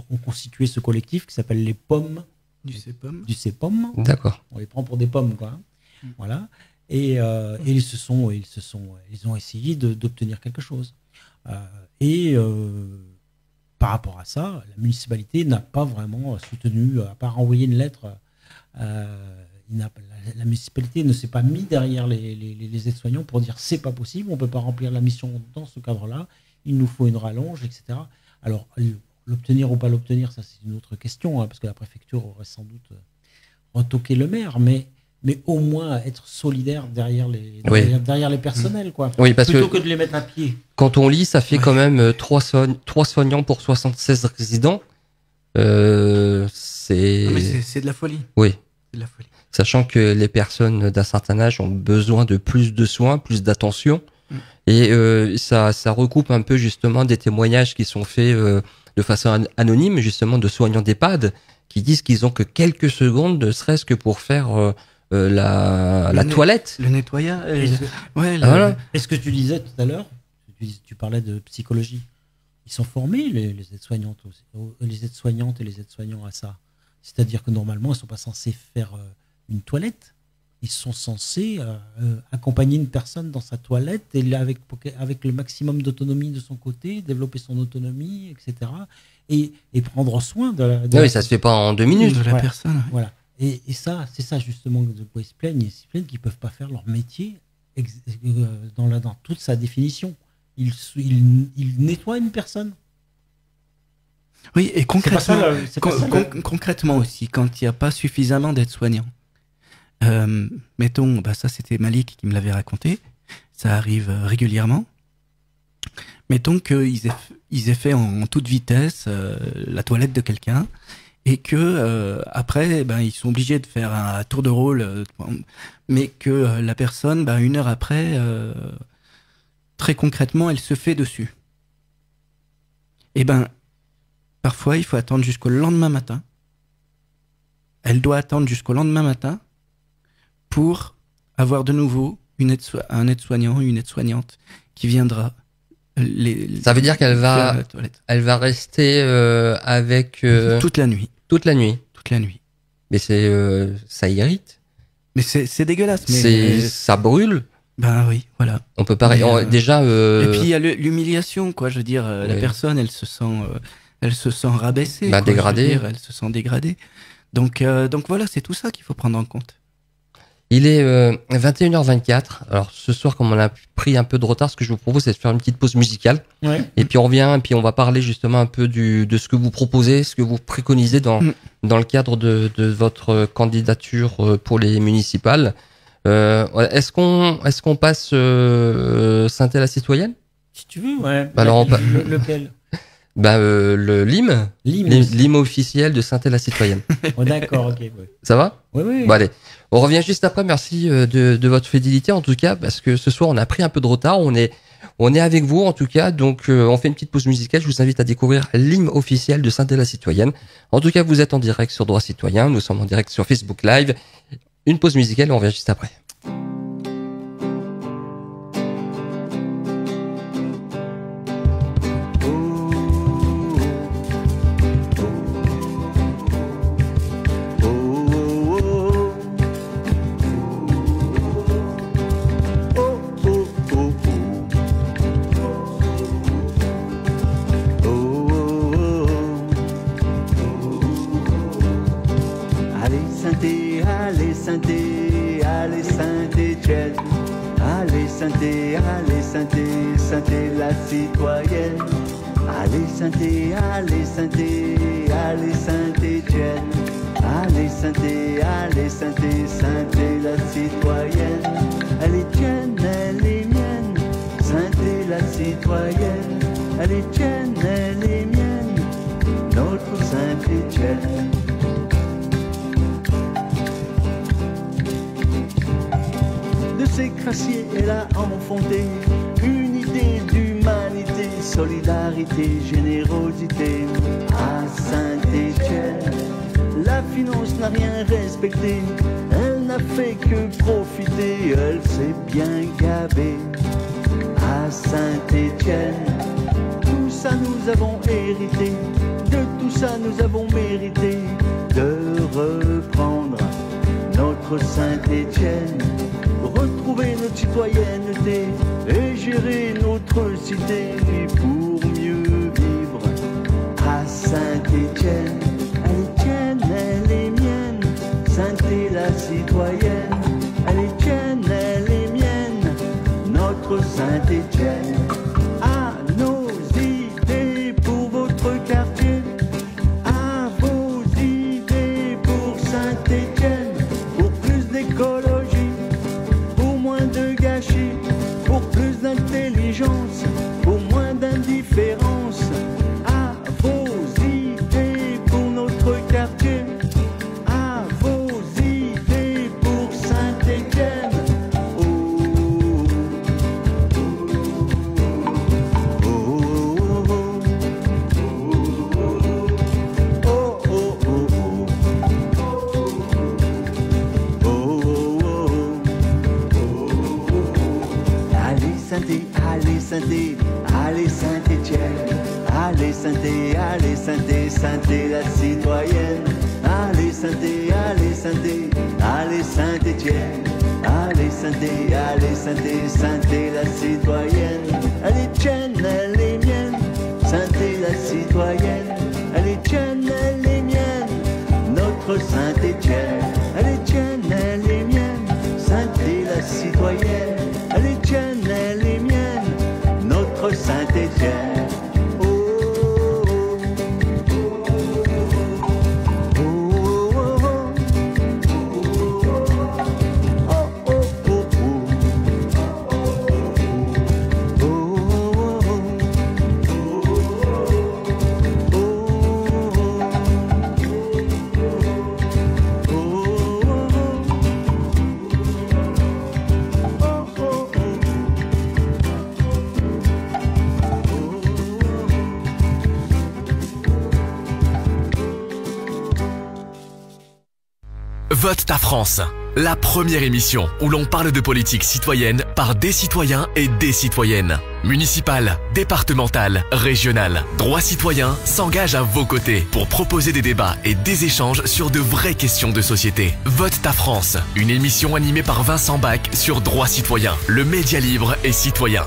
ont constitué ce collectif qui s'appelle les pommes du CEPOM. D'accord. On les prend pour des pommes, quoi. Voilà. Et ils ont essayé d'obtenir quelque chose. Par rapport à ça, la municipalité n'a pas vraiment soutenu, à part envoyer une lettre. La municipalité ne s'est pas mis derrière les aides-soignants pour dire c'est pas possible, on peut pas remplir la mission dans ce cadre-là, il nous faut une rallonge, etc. Alors l'obtenir ou pas l'obtenir, ça c'est une autre question, hein, parce que la préfecture aurait sans doute retoqué le maire, mais au moins être solidaire derrière les personnels, quoi. Oui, parce plutôt que de les mettre à pied. Quand on lit, ça fait quand même 3 soignants pour 76 résidents. C'est de la folie. Oui. De la folie. Sachant que les personnes d'un certain âge ont besoin de plus de soins, plus d'attention. Et ça recoupe un peu justement des témoignages qui sont faits de façon anonyme, justement de soignants d'EHPAD, qui disent qu'ils ont que quelques secondes, ne serait-ce que pour faire la toilette. Le nettoyage. Voilà. Et ce que tu disais tout à l'heure, tu parlais de psychologie. Ils sont formés, les aides-soignantes et les aides-soignants à ça. C'est-à-dire que normalement, ils ne sont pas censés faire une toilette. Ils sont censés accompagner une personne dans sa toilette et avec le maximum d'autonomie de son côté, développer son autonomie, etc. Et prendre soin de oui, ça ne se fait pas en 2 minutes. De la personne. Voilà. Et ça, c'est ça justement de quoi ils se plaignent. Ils se plaignent qu'ils ne peuvent pas faire leur métier dans toute sa définition. Ils nettoient une personne. Oui, et concrètement aussi, quand il n'y a pas suffisamment d'aides-soignants, mettons, ça c'était Malik qui me l'avait raconté, ça arrive régulièrement. Mettons qu'ils aient fait en toute vitesse la toilette de quelqu'un et que après, ils sont obligés de faire un tour de rôle, mais que la personne, 1 heure après, très concrètement, elle se fait dessus. Et parfois, il faut attendre jusqu'au lendemain matin. Elle doit attendre jusqu'au lendemain matin pour avoir de nouveau un aide-soignant, une aide-soignante qui viendra. Ça veut dire qu'elle va rester avec... Toute la nuit. Toute la nuit. Toute la nuit. Mais ça irrite. Mais c'est dégueulasse. Mais ça brûle. Ben oui, voilà. On peut pas déjà. Et puis il y a l'humiliation, quoi. Je veux dire, la personne, elle se sent rabaissée, dégradée. Elle se sent dégradée. Donc voilà, c'est tout ça qu'il faut prendre en compte. Il est 21h24. Alors ce soir, comme on a pris un peu de retard, ce que je vous propose, c'est de faire une petite pause musicale. Ouais. Et puis on revient, et puis on va parler justement un peu de ce que vous proposez, ce que vous préconisez dans le cadre de votre candidature pour les municipales. Est-ce qu'on passe Synthé la citoyenne? Si tu veux, ouais. Alors, lequel? Le l'hymne officiel de Synthé la citoyenne. Oh, d'accord, ok. Ouais. Ça va? Oui. Bon, allez, on revient juste après. Merci de votre fidélité en tout cas, parce que ce soir on a pris un peu de retard. On est avec vous en tout cas, donc on fait une petite pause musicale. Je vous invite à découvrir l'hymne officiel de Synthé la citoyenne. En tout cas, vous êtes en direct sur Droit Citoyen. Nous sommes en direct sur Facebook Live. Une pause musicale et on revient juste après. Synthé la citoyenne. Allez Synthé, allez Synthé, allez Saint-Étienne. Allez Synthé, allez Synthé, Synthé la citoyenne. Elle est tienne, elle est mienne, Synthé la citoyenne. Elle est tienne, elle est mienne, notre Saint-Étienne. De ses crassiers, elle a enfanté une idée d'humanité, solidarité, générosité. À Saint-Étienne, la finance n'a rien respecté, elle n'a fait que profiter, elle s'est bien gavée. À Saint-Étienne, tout ça nous avons hérité, de tout ça nous avons mérité de reprendre notre Saint-Étienne. Retrouver notre citoyenneté et gérer notre cité pour mieux vivre. À Saint-Étienne, elle est tienne, elle est mienne, Synthé la citoyenne. Elle est tienne, elle est mienne, notre Saint-Étienne. À nos idées pour votre quartier, à vos idées pour Saint-Étienne, pour plus d'écologie, de gâchis, pour plus d'intelligence, pour moins d'indifférence. À vos idées pour notre quartier, à vos idées pour Saint-Étienne. Oh, oh, allez Synthé, allez Saint-Étienne. Allez Synthé, allez Synthé, Synthé la citoyenne. Allez Synthé, allez Synthé, allez Saint-Étienne. Allez Synthé, allez Synthé, Synthé la citoyenne. Elle est tienne, elle est mienne, Synthé la citoyenne. Elle est tienne, elle est mienne, notre Saint-Étienne. Elle est tienne, elle est mienne, Synthé la citoyenne. Elle est tienne, elle est mienne, notre Saint-Étienne. Vote ta France, la première émission où l'on parle de politique citoyenne par des citoyens et des citoyennes. Municipal, départemental, régional, Droits Citoyens s'engage à vos côtés pour proposer des débats et des échanges sur de vraies questions de société. Vote ta France, une émission animée par Vincent Bach sur Droits Citoyens, le média libre et citoyen.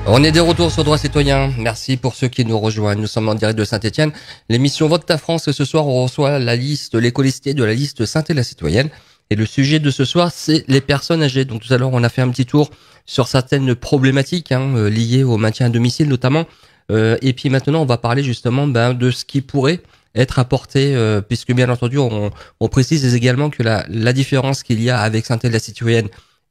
On est de retour sur Droits Citoyens. Merci pour ceux qui nous rejoignent. Nous sommes en direct de Saint-Etienne. L'émission Vote ta France. Ce soir, on reçoit la liste, l'écoliste de la liste Saint-Étienne la citoyenne. Et le sujet de ce soir, c'est les personnes âgées. Donc tout à l'heure, on a fait un petit tour sur certaines problématiques liées au maintien à domicile notamment. Et puis maintenant, on va parler justement de ce qui pourrait être apporté, puisque bien entendu, on précise également que la différence qu'il y a avec Saint-Étienne la citoyenne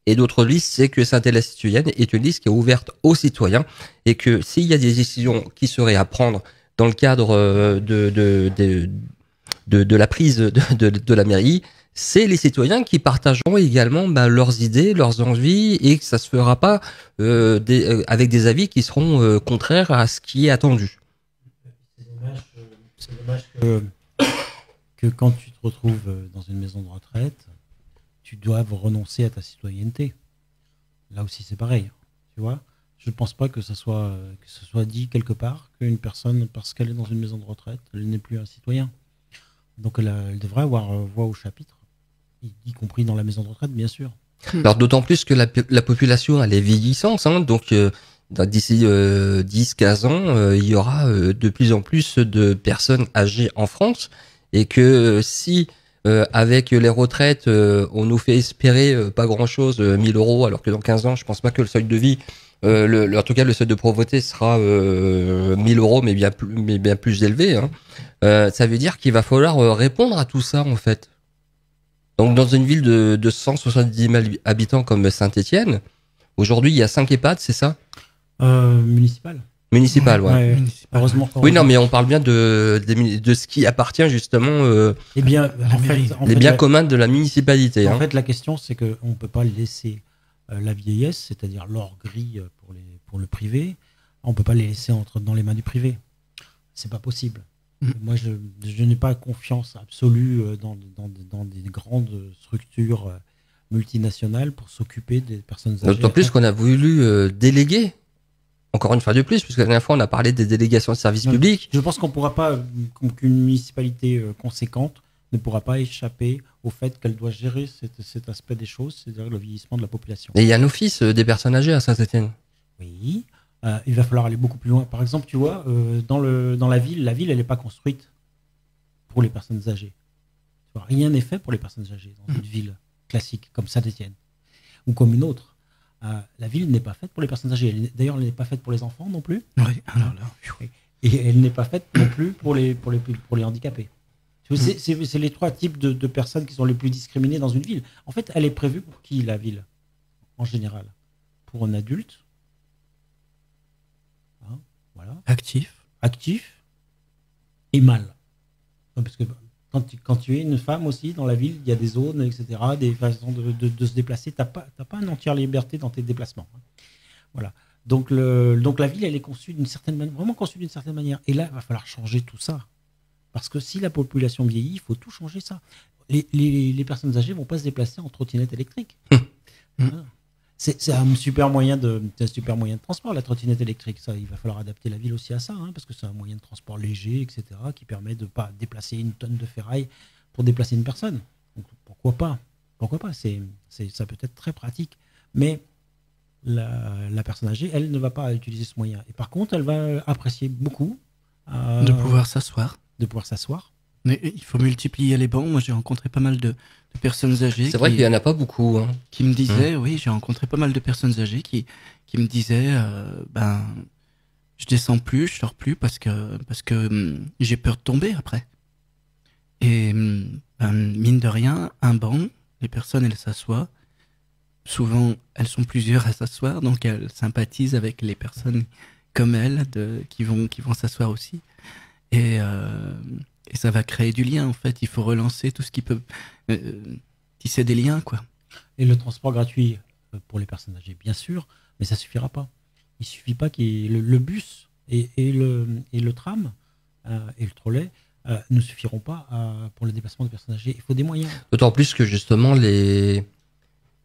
et d'autres listes, c'est que Saint-Étienne la citoyenne est une liste qui est ouverte aux citoyens et que s'il y a des décisions qui seraient à prendre dans le cadre de la prise de la mairie, c'est les citoyens qui partageront également leurs idées, leurs envies et que ça se fera pas avec des avis qui seront contraires à ce qui est attendu. C'est dommage que quand tu te retrouves dans une maison de retraite, tu dois renoncer à ta citoyenneté. Là aussi, c'est pareil. Tu vois, je ne pense pas que ce soit dit quelque part qu'une personne, parce qu'elle est dans une maison de retraite, elle n'est plus un citoyen. Donc, elle devrait avoir voix au chapitre, y compris dans la maison de retraite, bien sûr. Alors, d'autant plus que la population, elle est vieillissante. Donc, d'ici 10-15 ans, il y aura de plus en plus de personnes âgées en France. Et que si... avec les retraites, on nous fait espérer pas grand-chose, 1000 €, alors que dans 15 ans, je pense pas que le seuil de vie, en tout cas le seuil de pauvreté sera 1000 €, mais bien plus élevé. Ça veut dire qu'il va falloir répondre à tout ça en fait. Donc dans une ville de 170 000 habitants comme Saint-Etienne, aujourd'hui il y a 5 EHPAD, c'est ça Municipal. Municipal, ouais. Heureusement. Oui, non, mais on parle bien de ce qui appartient justement eh bien, les biens communs de la municipalité. En fait, la question, c'est qu'on ne peut pas laisser la vieillesse, c'est-à-dire l'or gris pour le privé, on ne peut pas les laisser dans les mains du privé. C'est pas possible. Moi, je n'ai pas confiance absolue dans des grandes structures multinationales pour s'occuper des personnes âgées. D'autant plus qu'on a voulu déléguer. Encore une fois de plus, puisque la dernière fois on a parlé des délégations de services publics. Je pense qu'on pourra pas, qu'une municipalité conséquente ne pourra pas échapper au fait qu'elle doit gérer cet aspect des choses, c'est-à-dire le vieillissement de la population. Et il y a un office des personnes âgées à Saint-Etienne. Oui, il va falloir aller beaucoup plus loin. Par exemple, tu vois, dans la ville, elle n'est pas construite pour les personnes âgées. Tu vois, rien n'est fait pour les personnes âgées dans une ville classique comme Saint-Etienne ou comme une autre. La ville n'est pas faite pour les personnes âgées. D'ailleurs, elle n'est pas faite pour les enfants non plus. Oui, alors là. Et elle n'est pas faite non plus pour les handicapés. C'est les trois types de personnes qui sont les plus discriminées dans une ville. En fait, elle est prévue pour qui, la ville, en général? Pour un adulte. Voilà. Actif et mâle. Parce que quand tu es une femme aussi, dans la ville, il y a des zones, etc., des façons de se déplacer. Tu n'as pas une entière liberté dans tes déplacements. Voilà. Donc la ville, elle est conçue d'une certaine manière, vraiment conçue d'une certaine manière. Et là, il va falloir changer tout ça. Parce que si la population vieillit, il faut tout changer ça. Les personnes âgées ne vont pas se déplacer en trottinette électrique. Voilà. C'est un super moyen de transport, la trottinette électrique. Ça, il va falloir adapter la ville aussi à ça, parce que c'est un moyen de transport léger, etc., qui permet de ne pas déplacer une tonne de ferraille pour déplacer une personne. Donc, pourquoi pas? Ça peut être très pratique. Mais la personne âgée, elle ne va pas utiliser ce moyen. Et par contre, elle va apprécier beaucoup de pouvoir s'asseoir. Mais il faut multiplier les bancs. Moi, j'ai rencontré pas mal de personnes âgées. C'est vrai qu'il n'y en a pas beaucoup. Qui me disaient, oui, j'ai rencontré pas mal de personnes âgées qui me disaient, je descends plus, je sors plus parce que j'ai peur de tomber après. Et mine de rien, un banc, les personnes, elles s'assoient. Souvent, elles sont plusieurs à s'asseoir, donc elles sympathisent avec les personnes comme elles qui vont s'asseoir aussi. Et ça va créer du lien, en fait. Il faut relancer tout ce qui peut tisser des liens, quoi. Et le transport gratuit pour les personnes âgées, bien sûr, mais ça suffira pas. Il suffit pas le bus et le tram et le trolley ne suffiront pas pour le déplacement des personnes âgées. Il faut des moyens. D'autant plus que justement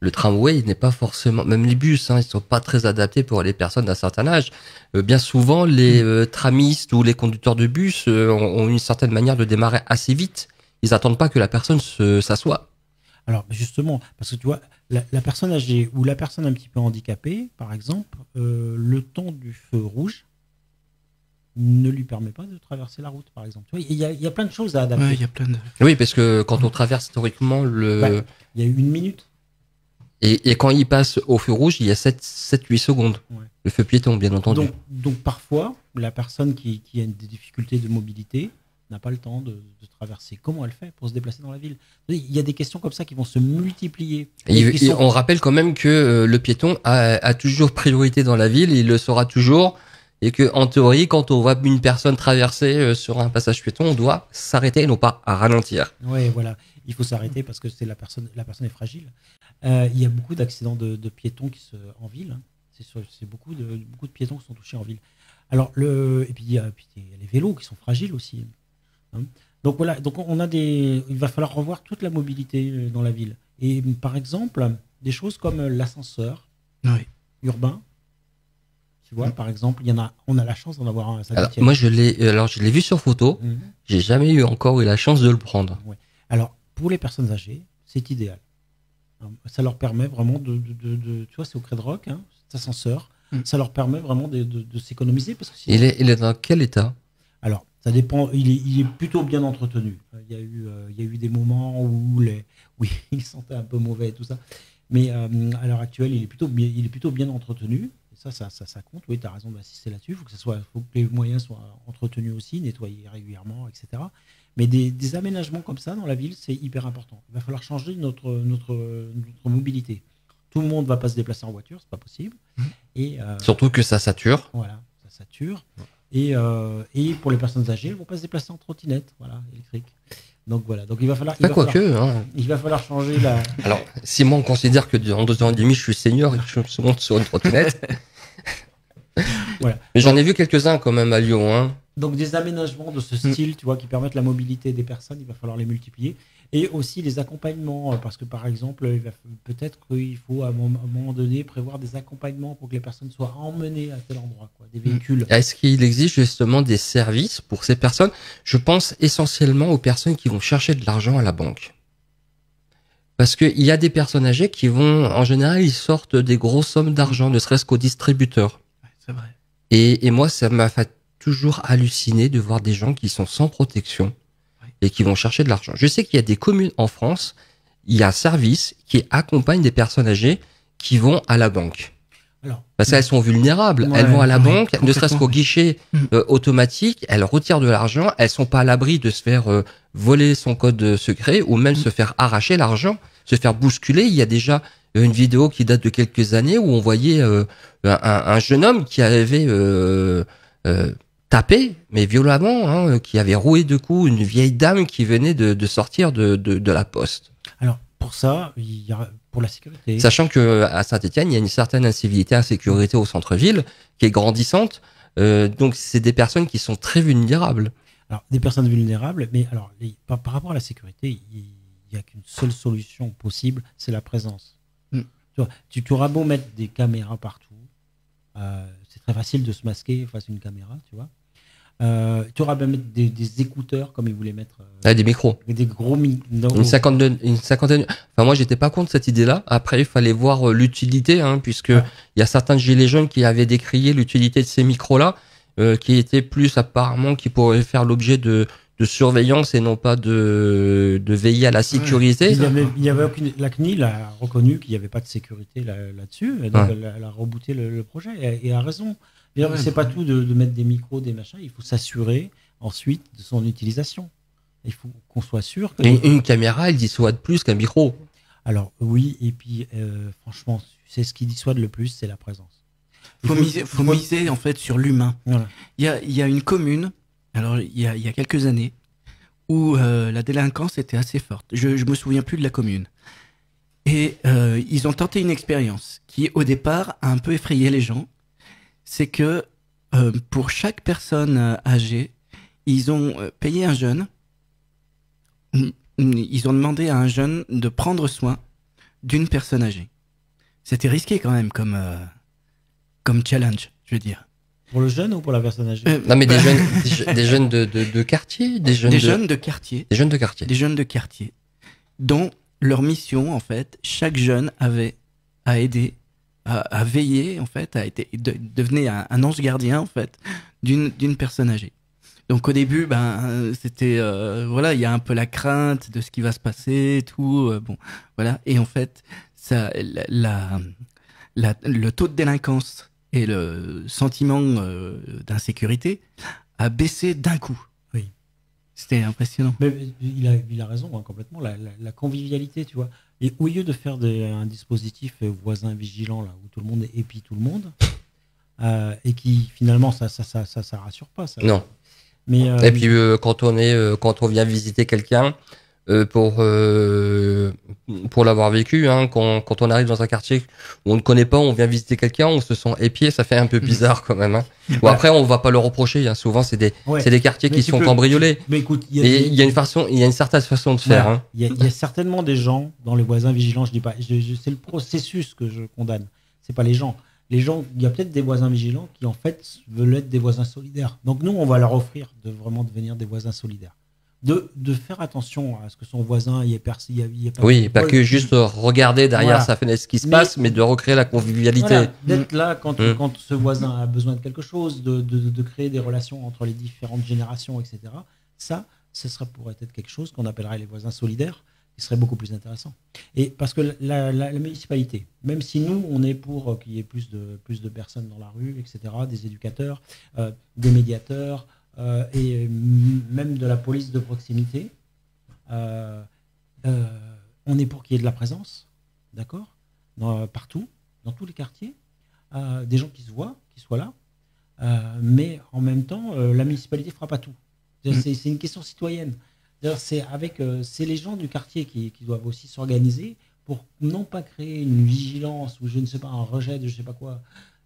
le tramway il n'est pas forcément, même les bus, hein, ils sont pas très adaptés pour les personnes d'un certain âge. Bien souvent, les tramistes ou les conducteurs de bus ont une certaine manière de démarrer assez vite. Ils attendent pas que la personne s'assoie. Alors justement, parce que tu vois, la personne âgée ou la personne un petit peu handicapée, par exemple, le temps du feu rouge ne lui permet pas de traverser la route, par exemple. Tu vois, il y a plein de choses à adapter. Ouais, il y a plein de... Oui, parce que quand on traverse historiquement Il y a eu 1 minute. Et quand il passe au feu rouge, il y a 7-8 secondes. Ouais. Le feu piéton, bien entendu. Donc parfois, la personne qui a des difficultés de mobilité n'a pas le temps de traverser. Comment elle fait pour se déplacer dans la ville? Il y a des questions comme ça qui vont se multiplier. On rappelle quand même que le piéton a toujours priorité dans la ville, il le saura toujours, et que en théorie, quand on voit une personne traverser sur un passage piéton, on doit s'arrêter et non pas à ralentir. Oui, voilà. Il faut s'arrêter parce que c'est la personne est fragile. Il y a beaucoup d'accidents de piétons en ville. Hein. C'est beaucoup de piétons qui sont touchés en ville. Alors et puis il y a les vélos qui sont fragiles aussi. Hein. Donc voilà. Donc il va falloir revoir toute la mobilité dans la ville. Et par exemple, des choses comme l'ascenseur urbain. Tu vois, par exemple, on a la chance d'en avoir un à Saint-Étienne. Alors, moi, je l'ai vu sur photo. J'ai jamais encore eu la chance de le prendre. Ouais. Alors, pour les personnes âgées, c'est idéal. Ça leur permet vraiment tu vois, c'est au Crête Rock, hein, cet ascenseur. Ça leur permet vraiment de s'économiser. Parce que sinon, il est dans quel état? Alors, ça dépend. Il est plutôt bien entretenu. Il y a eu des moments où il sentait un peu mauvais et tout ça. Mais à l'heure actuelle, il est plutôt bien entretenu. Et ça compte. Oui, tu as raison d'insister là-dessus. Il faut que les moyens soient entretenus aussi, nettoyés régulièrement, etc. Mais des aménagements comme ça dans la ville, c'est hyper important. Il va falloir changer notre mobilité. Tout le monde ne va pas se déplacer en voiture, c'est pas possible. Et surtout que ça sature. Voilà, ça sature. Et pour les personnes âgées, elles ne vont pas se déplacer en trottinette, voilà, électrique. Donc voilà. Donc il va falloir changer la. Alors, si moi on considère que en 2 ans et demi, je suis senior et que je monte sur une trottinette. Voilà. Mais j'en ai vu quelques-uns quand même à Lyon, hein. Donc des aménagements de ce style, tu vois, qui permettent la mobilité des personnes, il va falloir les multiplier. Et aussi les accompagnements, parce que par exemple, peut-être qu'il faut à un moment donné prévoir des accompagnements pour que les personnes soient emmenées à tel endroit, quoi, des véhicules. Est-ce qu'il existe justement des services pour ces personnes? Je pense essentiellement aux personnes qui vont chercher de l'argent à la banque. Parce qu'il y a des personnes âgées qui vont, en général, ils sortent des grosses sommes d'argent, ne serait-ce qu'aux distributeurs. Ouais, c'est vrai. Et moi, ça m'a fait toujours halluciner de voir des gens qui sont sans protection et qui vont chercher de l'argent. Je sais qu'il y a des communes en France, il y a un service qui accompagne des personnes âgées qui vont à la banque. Parce qu'elles sont vulnérables. Elles vont à la banque, ne serait-ce qu'au guichet automatique, elles retirent de l'argent, elles sont pas à l'abri de se faire voler son code secret ou même se faire arracher l'argent, se faire bousculer. Il y a déjà une vidéo qui date de quelques années où on voyait un jeune homme qui avait tapé, mais violemment, hein, qui avait roué de coups une vieille dame qui venait de sortir de la poste. Alors, pour ça, il y a, pour la sécurité. Sachant que à Saint-Étienne, il y a une certaine incivilité, insécurité au centre-ville qui est grandissante. Donc, c'est des personnes qui sont très vulnérables. Alors, des personnes vulnérables, mais alors, par rapport à la sécurité, il n'y a qu'une seule solution possible, c'est la présence. Tu auras beau mettre des caméras partout, c'est très facile de se masquer face à une caméra, tu vois. Tu auras même des écouteurs comme ils voulaient mettre. Des micros. Des gros micros. Une cinquantaine. Enfin, moi, j'étais pas contre cette idée-là. Après, il fallait voir l'utilité, hein, puisque il y a certains gilets jaunes qui avaient décrié l'utilité de ces micros-là, qui étaient plus apparemment qui pourraient faire l'objet de surveillance et non pas de veiller à la sécurité. Il y avait la CNIL a reconnu qu'il n'y avait pas de sécurité là-dessus, et donc elle a rebooté le projet et a raison. C'est pas tout de mettre des micros, des machins. Il faut s'assurer ensuite de son utilisation. Il faut qu'on soit sûr que une caméra, elle dissuade plus qu'un micro. Alors oui, et puis franchement, c'est ce qui dissuade le plus, c'est la présence. Faut miser en fait sur l'humain. Voilà. Il y a une commune, alors il y a quelques années, où la délinquance était assez forte. Je me souviens plus de la commune. Et ils ont tenté une expérience qui, au départ, a un peu effrayé les gens. C'est que pour chaque personne âgée, ils ont payé un jeune. Ils ont demandé à un jeune de prendre soin d'une personne âgée. C'était risqué quand même comme challenge, je veux dire. Pour le jeune ou pour la personne âgée? Non, mais des jeunes de quartier, des jeunes de quartier. Des jeunes de quartier. Des jeunes de quartier. Dont leur mission, en fait, chaque jeune avait à aider, à veiller, en fait, devenir un ange gardien, en fait, d'une personne âgée. Donc au début, c'était voilà, il y a un peu la crainte de ce qui va se passer, tout, bon, voilà. Et en fait, ça, le taux de délinquance et le sentiment d'insécurité a baissé d'un coup. Oui. C'était impressionnant. Mais il a raison, hein, complètement. La convivialité, tu vois. Et au lieu de faire un dispositif voisin vigilant, là, où tout le monde épie tout le monde, et qui finalement, ça rassure pas. Ça. Non. Mais, et puis quand on vient visiter quelqu'un, pour l'avoir vécu, hein, quand on arrive dans un quartier où on ne connaît pas, on vient visiter quelqu'un, on se sent épié, ça fait un peu bizarre quand même. Hein. Bon, après, on va pas le reprocher. Hein. Souvent, c'est des quartiers qui sont cambriolés. Mais écoute, il y a une certaine façon de faire. Hein. Il y a certainement des gens dans les voisins vigilants. Je dis pas, c'est le processus que je condamne. C'est pas les gens. Les gens, il y a peut-être des voisins vigilants qui en fait veulent être des voisins solidaires. Donc nous, on va leur offrir de vraiment devenir des voisins solidaires. De faire attention à ce que son voisin y ait pas. Oui, pas que juste regarder derrière sa fenêtre ce qui se passe, mais de recréer la convivialité. Voilà, d'être là quand ce voisin a besoin de quelque chose, de créer des relations entre les différentes générations, etc. Ça, pourrait être quelque chose qu'on appellerait les voisins solidaires, qui serait beaucoup plus intéressant. Et parce que la municipalité, même si nous, on est pour qu'il y ait plus de personnes dans la rue, etc., des éducateurs, des médiateurs, et même de la police de proximité, on est pour qu'il y ait de la présence, d'accord, partout, dans tous les quartiers, des gens qui se voient, qui soient là, mais en même temps, la municipalité ne fera pas tout. C'est une question citoyenne. C'est les gens du quartier qui doivent aussi s'organiser pour non pas créer une vigilance ou je ne sais pas, un rejet de je ne sais pas quoi,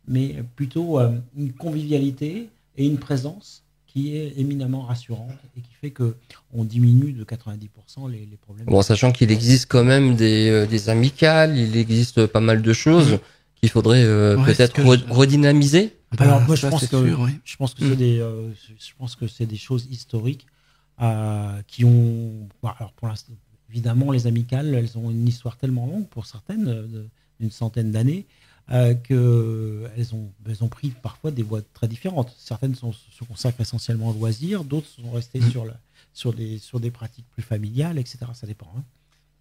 mais plutôt une convivialité et une présence qui est éminemment rassurante et qui fait qu'on diminue de 90% les problèmes. Bon, sachant qu'il existe quand même des amicales, il existe pas mal de choses qu'il faudrait peut-être redynamiser. Alors moi, je pense que c'est des choses historiques qui ont... Alors pour l'instant, évidemment, les amicales, elles ont une histoire tellement longue pour certaines, d'une centaine d'années, qu'elles ont pris parfois des voies très différentes. Certaines se consacrent essentiellement au loisir, d'autres sont restées sur des pratiques plus familiales, etc. Ça dépend. Hein.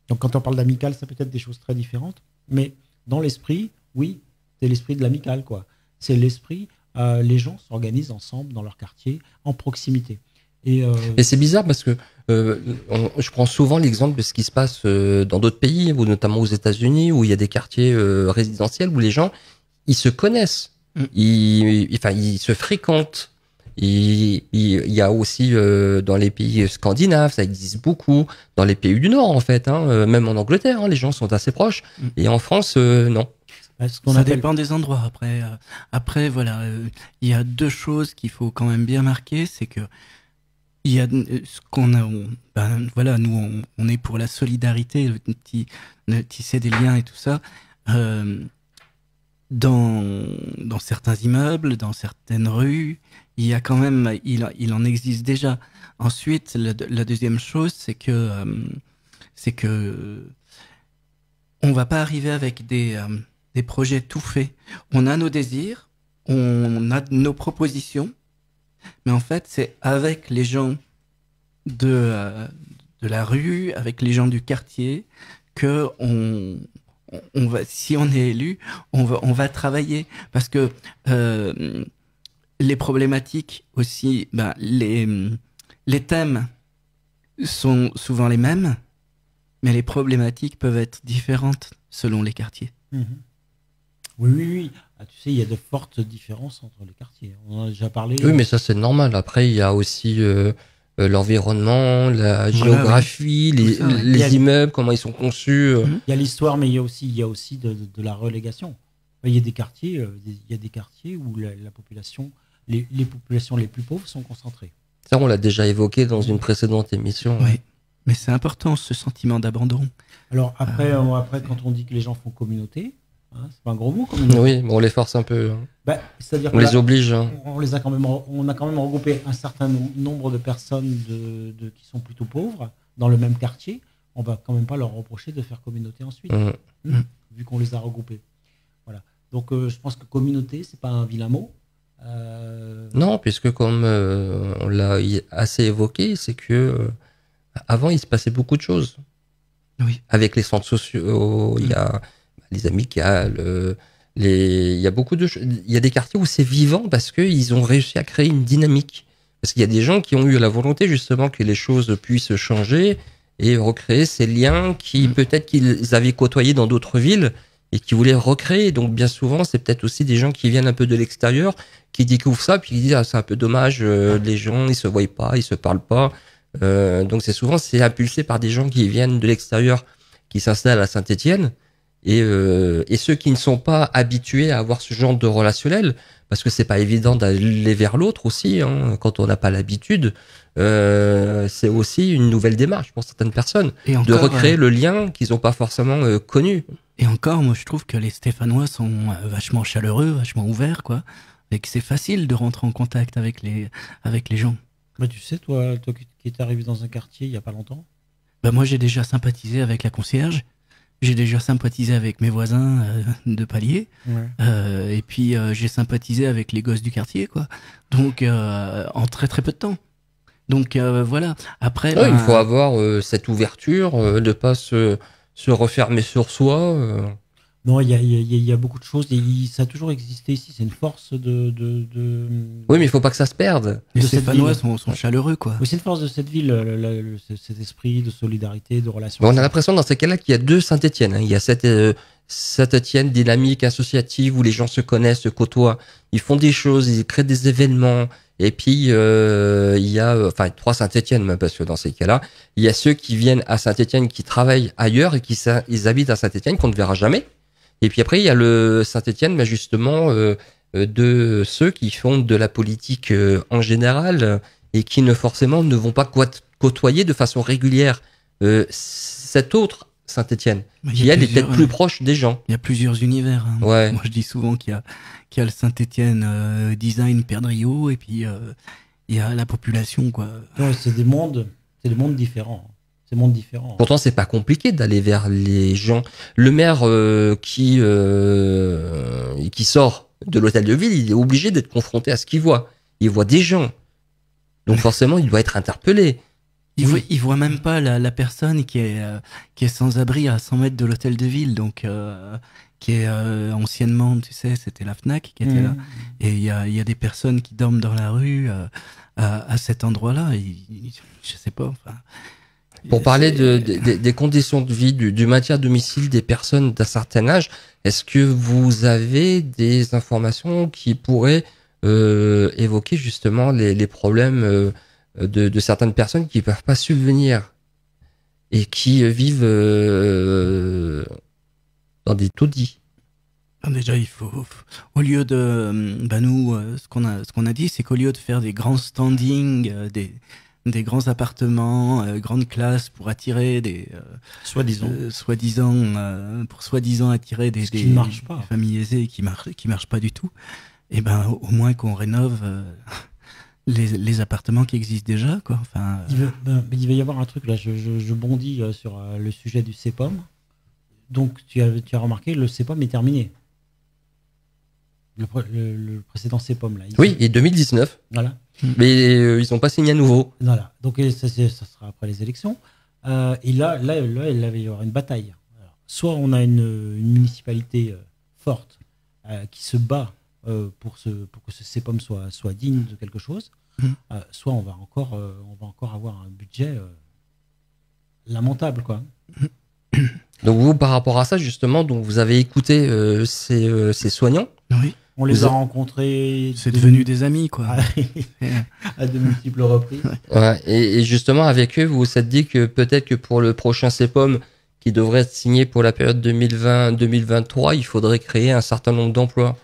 Donc quand on parle d'amicale, ça peut être des choses très différentes, mais dans l'esprit, oui, c'est l'esprit de l'amicale, quoi. C'est l'esprit, les gens s'organisent ensemble dans leur quartier, en proximité. Et c'est bizarre parce que je prends souvent l'exemple de ce qui se passe dans d'autres pays, ou notamment aux États-Unis, où il y a des quartiers résidentiels où les gens ils se connaissent, ils se fréquentent. Il y a aussi dans les pays scandinaves, ça existe beaucoup. Dans les pays du Nord, en fait, hein, même en Angleterre, hein, les gens sont assez proches. Et en France, non. Ça dépend des endroits. Après, voilà, il y a deux choses qu'il faut quand même bien marquer, c'est que il y a ce qu'on a, voilà, nous on est pour la solidarité, le tisser des liens et tout ça. Dans certains immeubles, dans certaines rues, il y a quand même, il en existe déjà. Ensuite, la deuxième chose, c'est que on va pas arriver avec des projets tout faits. On a nos désirs, on a nos propositions. Mais en fait, c'est avec les gens de la rue, avec les gens du quartier, que on va, si on est élu, on va travailler. Parce que les problématiques aussi, les thèmes sont souvent les mêmes, mais les problématiques peuvent être différentes selon les quartiers. Oui. Ah, tu sais, il y a de fortes différences entre les quartiers. On en a déjà parlé. Oui, mais ça, c'est normal. Après, il y a aussi l'environnement, la géographie, les immeubles, comment ils sont conçus. Il y a l'histoire, mais il y a aussi de la relégation. Il y a des quartiers, où la population, les populations les plus pauvres sont concentrées. Ça, on l'a déjà évoqué dans une précédente émission. Oui. Mais c'est important, ce sentiment d'abandon. Alors après, quand on dit que les gens font communauté, hein, c'est pas un gros mot, communauté. Oui, bon, on les force un peu. Hein. Bah, c'est-à-dire On les oblige. Hein. on a quand même regroupé un certain nombre de personnes qui sont plutôt pauvres dans le même quartier. On va quand même pas leur reprocher de faire communauté ensuite, vu qu'on les a regroupés. Voilà. Donc je pense que communauté, c'est pas un vilain mot. Non, puisque comme on l'a assez évoqué, c'est que avant il se passait beaucoup de choses. Oui. Avec les centres sociaux, il y a les amicales, il y a beaucoup de choses. Il y a des quartiers où c'est vivant parce qu'ils ont réussi à créer une dynamique. Parce qu'il y a des gens qui ont eu la volonté justement que les choses puissent changer et recréer ces liens qui peut-être qu'ils avaient côtoyés dans d'autres villes et qui voulaient recréer. Donc bien souvent, c'est peut-être aussi des gens qui viennent un peu de l'extérieur, qui découvrent ça, puis qui disent c'est un peu dommage, les gens ils se voient pas, ils se parlent pas. Donc c'est impulsé par des gens qui viennent de l'extérieur, qui s'installent à Saint-Étienne, et ceux qui ne sont pas habitués à avoir ce genre de relationnel, parce que c'est pas évident d'aller vers l'autre aussi, hein, quand on n'a pas l'habitude. C'est aussi une nouvelle démarche pour certaines personnes, de recréer le lien qu'ils n'ont pas forcément connu. Et encore, moi je trouve que les Stéphanois sont vachement chaleureux, vachement ouverts, quoi, et que c'est facile de rentrer en contact avec les gens. Bah, tu sais, toi qui es arrivé dans un quartier il y a pas longtemps. Bah, moi j'ai déjà sympathisé avec la concierge, j'ai déjà sympathisé avec mes voisins de palier, et puis j'ai sympathisé avec les gosses du quartier, quoi. Donc en très très peu de temps. Donc voilà. Après, il faut avoir cette ouverture, de pas se refermer sur soi. Non, il y a beaucoup de choses et ça a toujours existé ici. C'est une force de. Oui, mais il faut pas que ça se perde. Les Stéphanois sont chaleureux, quoi. Oui, c'est une force de cette ville, cet esprit de solidarité, de relation. Bon, on a l'impression dans ces cas-là qu'il y a deux Saint-Étienne. Hein. Il y a cette Étienne dynamique, associative, où les gens se connaissent, se côtoient, ils font des choses, ils créent des événements. Et puis il y a trois Saint-Étienne même, parce que dans ces cas-là, il y a ceux qui viennent à Saint-Étienne, qui travaillent ailleurs et ils habitent à Saint-Étienne, qu'on ne verra jamais. Et puis après, il y a le Saint-Étienne, mais justement, de ceux qui font de la politique en général et qui ne vont pas côtoyer de façon régulière cet autre Saint-Étienne, qui elle est peut-être plus proche des gens. Il y a plusieurs univers. Hein. Ouais. Moi, je dis souvent qu'il y a le Saint-Étienne design Perdriau et puis il y a la population, quoi. Ouais, c'est des mondes différents. C'est monde différent. Pourtant, c'est pas compliqué d'aller vers les gens. Le maire qui sort de l'hôtel de ville, il est obligé d'être confronté à ce qu'il voit. Il voit des gens. Donc forcément, il doit être interpellé. Il voit même pas la personne qui est sans abri à 100 mètres de l'hôtel de ville, donc qui est anciennement, tu sais, c'était la Fnac qui était là. Et il y a des personnes qui dorment dans la rue à cet endroit-là. Je sais pas. Enfin. Pour parler des conditions de vie, du maintien à domicile des personnes d'un certain âge, est-ce que vous avez des informations qui pourraient évoquer justement les problèmes de certaines personnes qui ne peuvent pas subvenir et qui vivent dans des taudis? Déjà, il faut, au lieu de, nous, ce qu'on a dit, c'est qu'au lieu de faire des grands standings, des grands appartements, grandes classes pour attirer des soi-disant attirer des familles aisées qui marchent pas du tout. Et au moins qu'on rénove les appartements qui existent déjà, quoi. Enfin, il va y avoir un truc là. Je bondis sur le sujet du CEPOM. Donc tu as remarqué, le CEPOM est terminé. Le précédent CEPOM là. Oui, et 2019. Voilà. Mais ils n'ont pas signé à nouveau. Voilà. Donc ça sera après les élections. Et là, il va y avoir une bataille. Alors, soit on a une municipalité forte qui se bat pour que ce CEPOM soit digne de quelque chose. Soit on va encore avoir un budget lamentable, quoi. Donc vous, par rapport à ça, justement, donc vous avez écouté ces soignants. Oui. On les a rencontrés. C'est devenu des amis, quoi. À de multiples reprises. Ouais, et justement, avec eux, vous vous êtes dit que peut-être que pour le prochain CEPOM, qui devrait être signé pour la période 2020-2023, il faudrait créer un certain nombre d'emplois.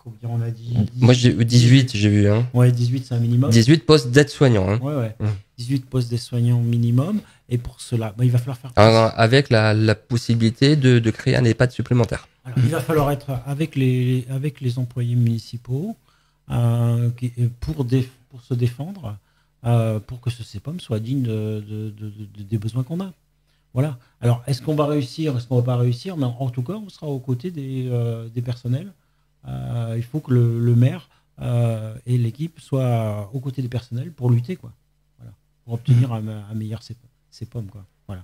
combien on a dit? Moi, j'ai eu 18, j'ai vu. Hein. Ouais, 18, c'est un minimum. 18 postes d'aide-soignants. Hein. Ouais. 18 postes d'aide-soignants minimum. Et pour cela, il va falloir faire... Alors, avec la possibilité de créer un EHPAD supplémentaire. Alors, il va falloir être avec les employés municipaux pour se défendre, pour que ce CEPOM soit digne des besoins qu'on a. Voilà. Alors, est-ce qu'on va réussir, est-ce qu'on va pas réussir? Mais en tout cas, on sera aux côtés des personnels. Il faut que le maire et l'équipe soient aux côtés des personnels pour lutter, quoi. Voilà. Pour obtenir un meilleur CEPOM, quoi. Voilà.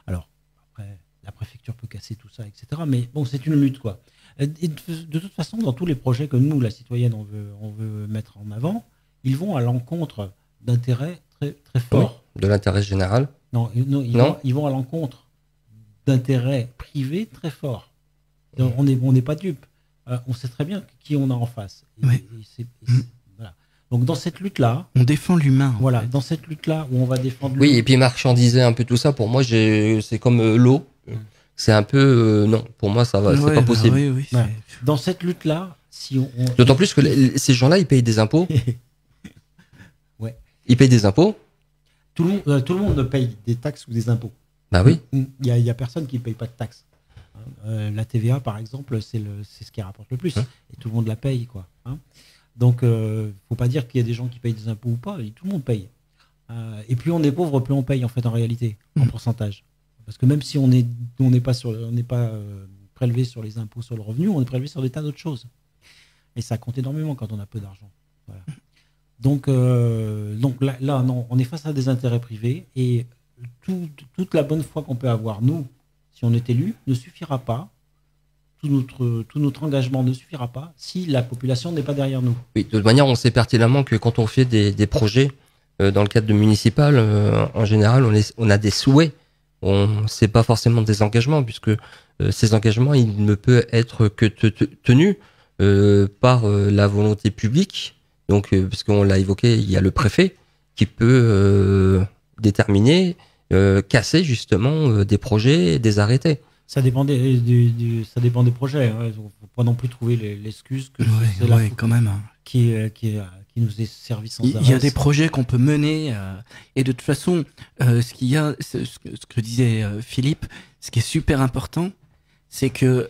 Alors, après, la préfecture peut casser tout ça, etc. Mais bon, c'est une lutte, quoi. Et de toute façon, dans tous les projets que nous, la citoyenne, on veut mettre en avant, ils vont à l'encontre d'intérêts très, très forts. Oui, de l'intérêt général. Non, ils vont à l'encontre d'intérêts privés très forts. Donc, on n'est pas dupes. On sait très bien qui on a en face. Voilà. Donc dans cette lutte-là... On défend l'humain. Voilà, dans cette lutte-là où on va défendre... Oui, et puis marchandiser un peu tout ça, pour moi, c'est comme l'eau. C'est un peu... non, pour moi, ça va, c'est pas possible. Oui, voilà. Dans cette lutte-là, si on... D'autant plus que ces gens-là, ils payent des impôts. Ouais. Ils payent des impôts. Tout le monde paye des taxes ou des impôts. Bah oui. Il y a personne qui ne paye pas de taxes. La TVA, par exemple, c'est ce qui rapporte le plus. Et tout le monde la paye, quoi. Donc, faut pas dire qu'il y a des gens qui payent des impôts ou pas. Tout le monde paye. Et plus on est pauvre, plus on paye, en fait, en réalité, en pourcentage. Parce que même si on n'est pas prélevé sur les impôts sur le revenu, on est prélevé sur des tas d'autres choses. Et ça compte énormément quand on a peu d'argent. Voilà. Donc là, non, on est face à des intérêts privés et toute la bonne foi qu'on peut avoir, nous, si on est élu, ne suffira pas. Tout notre engagement ne suffira pas si la population n'est pas derrière nous. Oui, de toute manière, on sait pertinemment que quand on fait des projets dans le cadre de municipal, en général, on a des souhaits. C'est pas forcément des engagements, puisque ces engagements, ils ne peuvent être que tenus par la volonté publique. Donc, puisqu'on l'a évoqué, il y a le préfet qui peut déterminer, casser justement des projets, des arrêtés. Ça dépend ça dépend des projets. Il ne faut pas non plus trouver l'excuse que c'est là quand même. Qui nous est servi sans arrêt. Il y a des projets qu'on peut mener et de toute façon, ce que disait Philippe, ce qui est super important, c'est que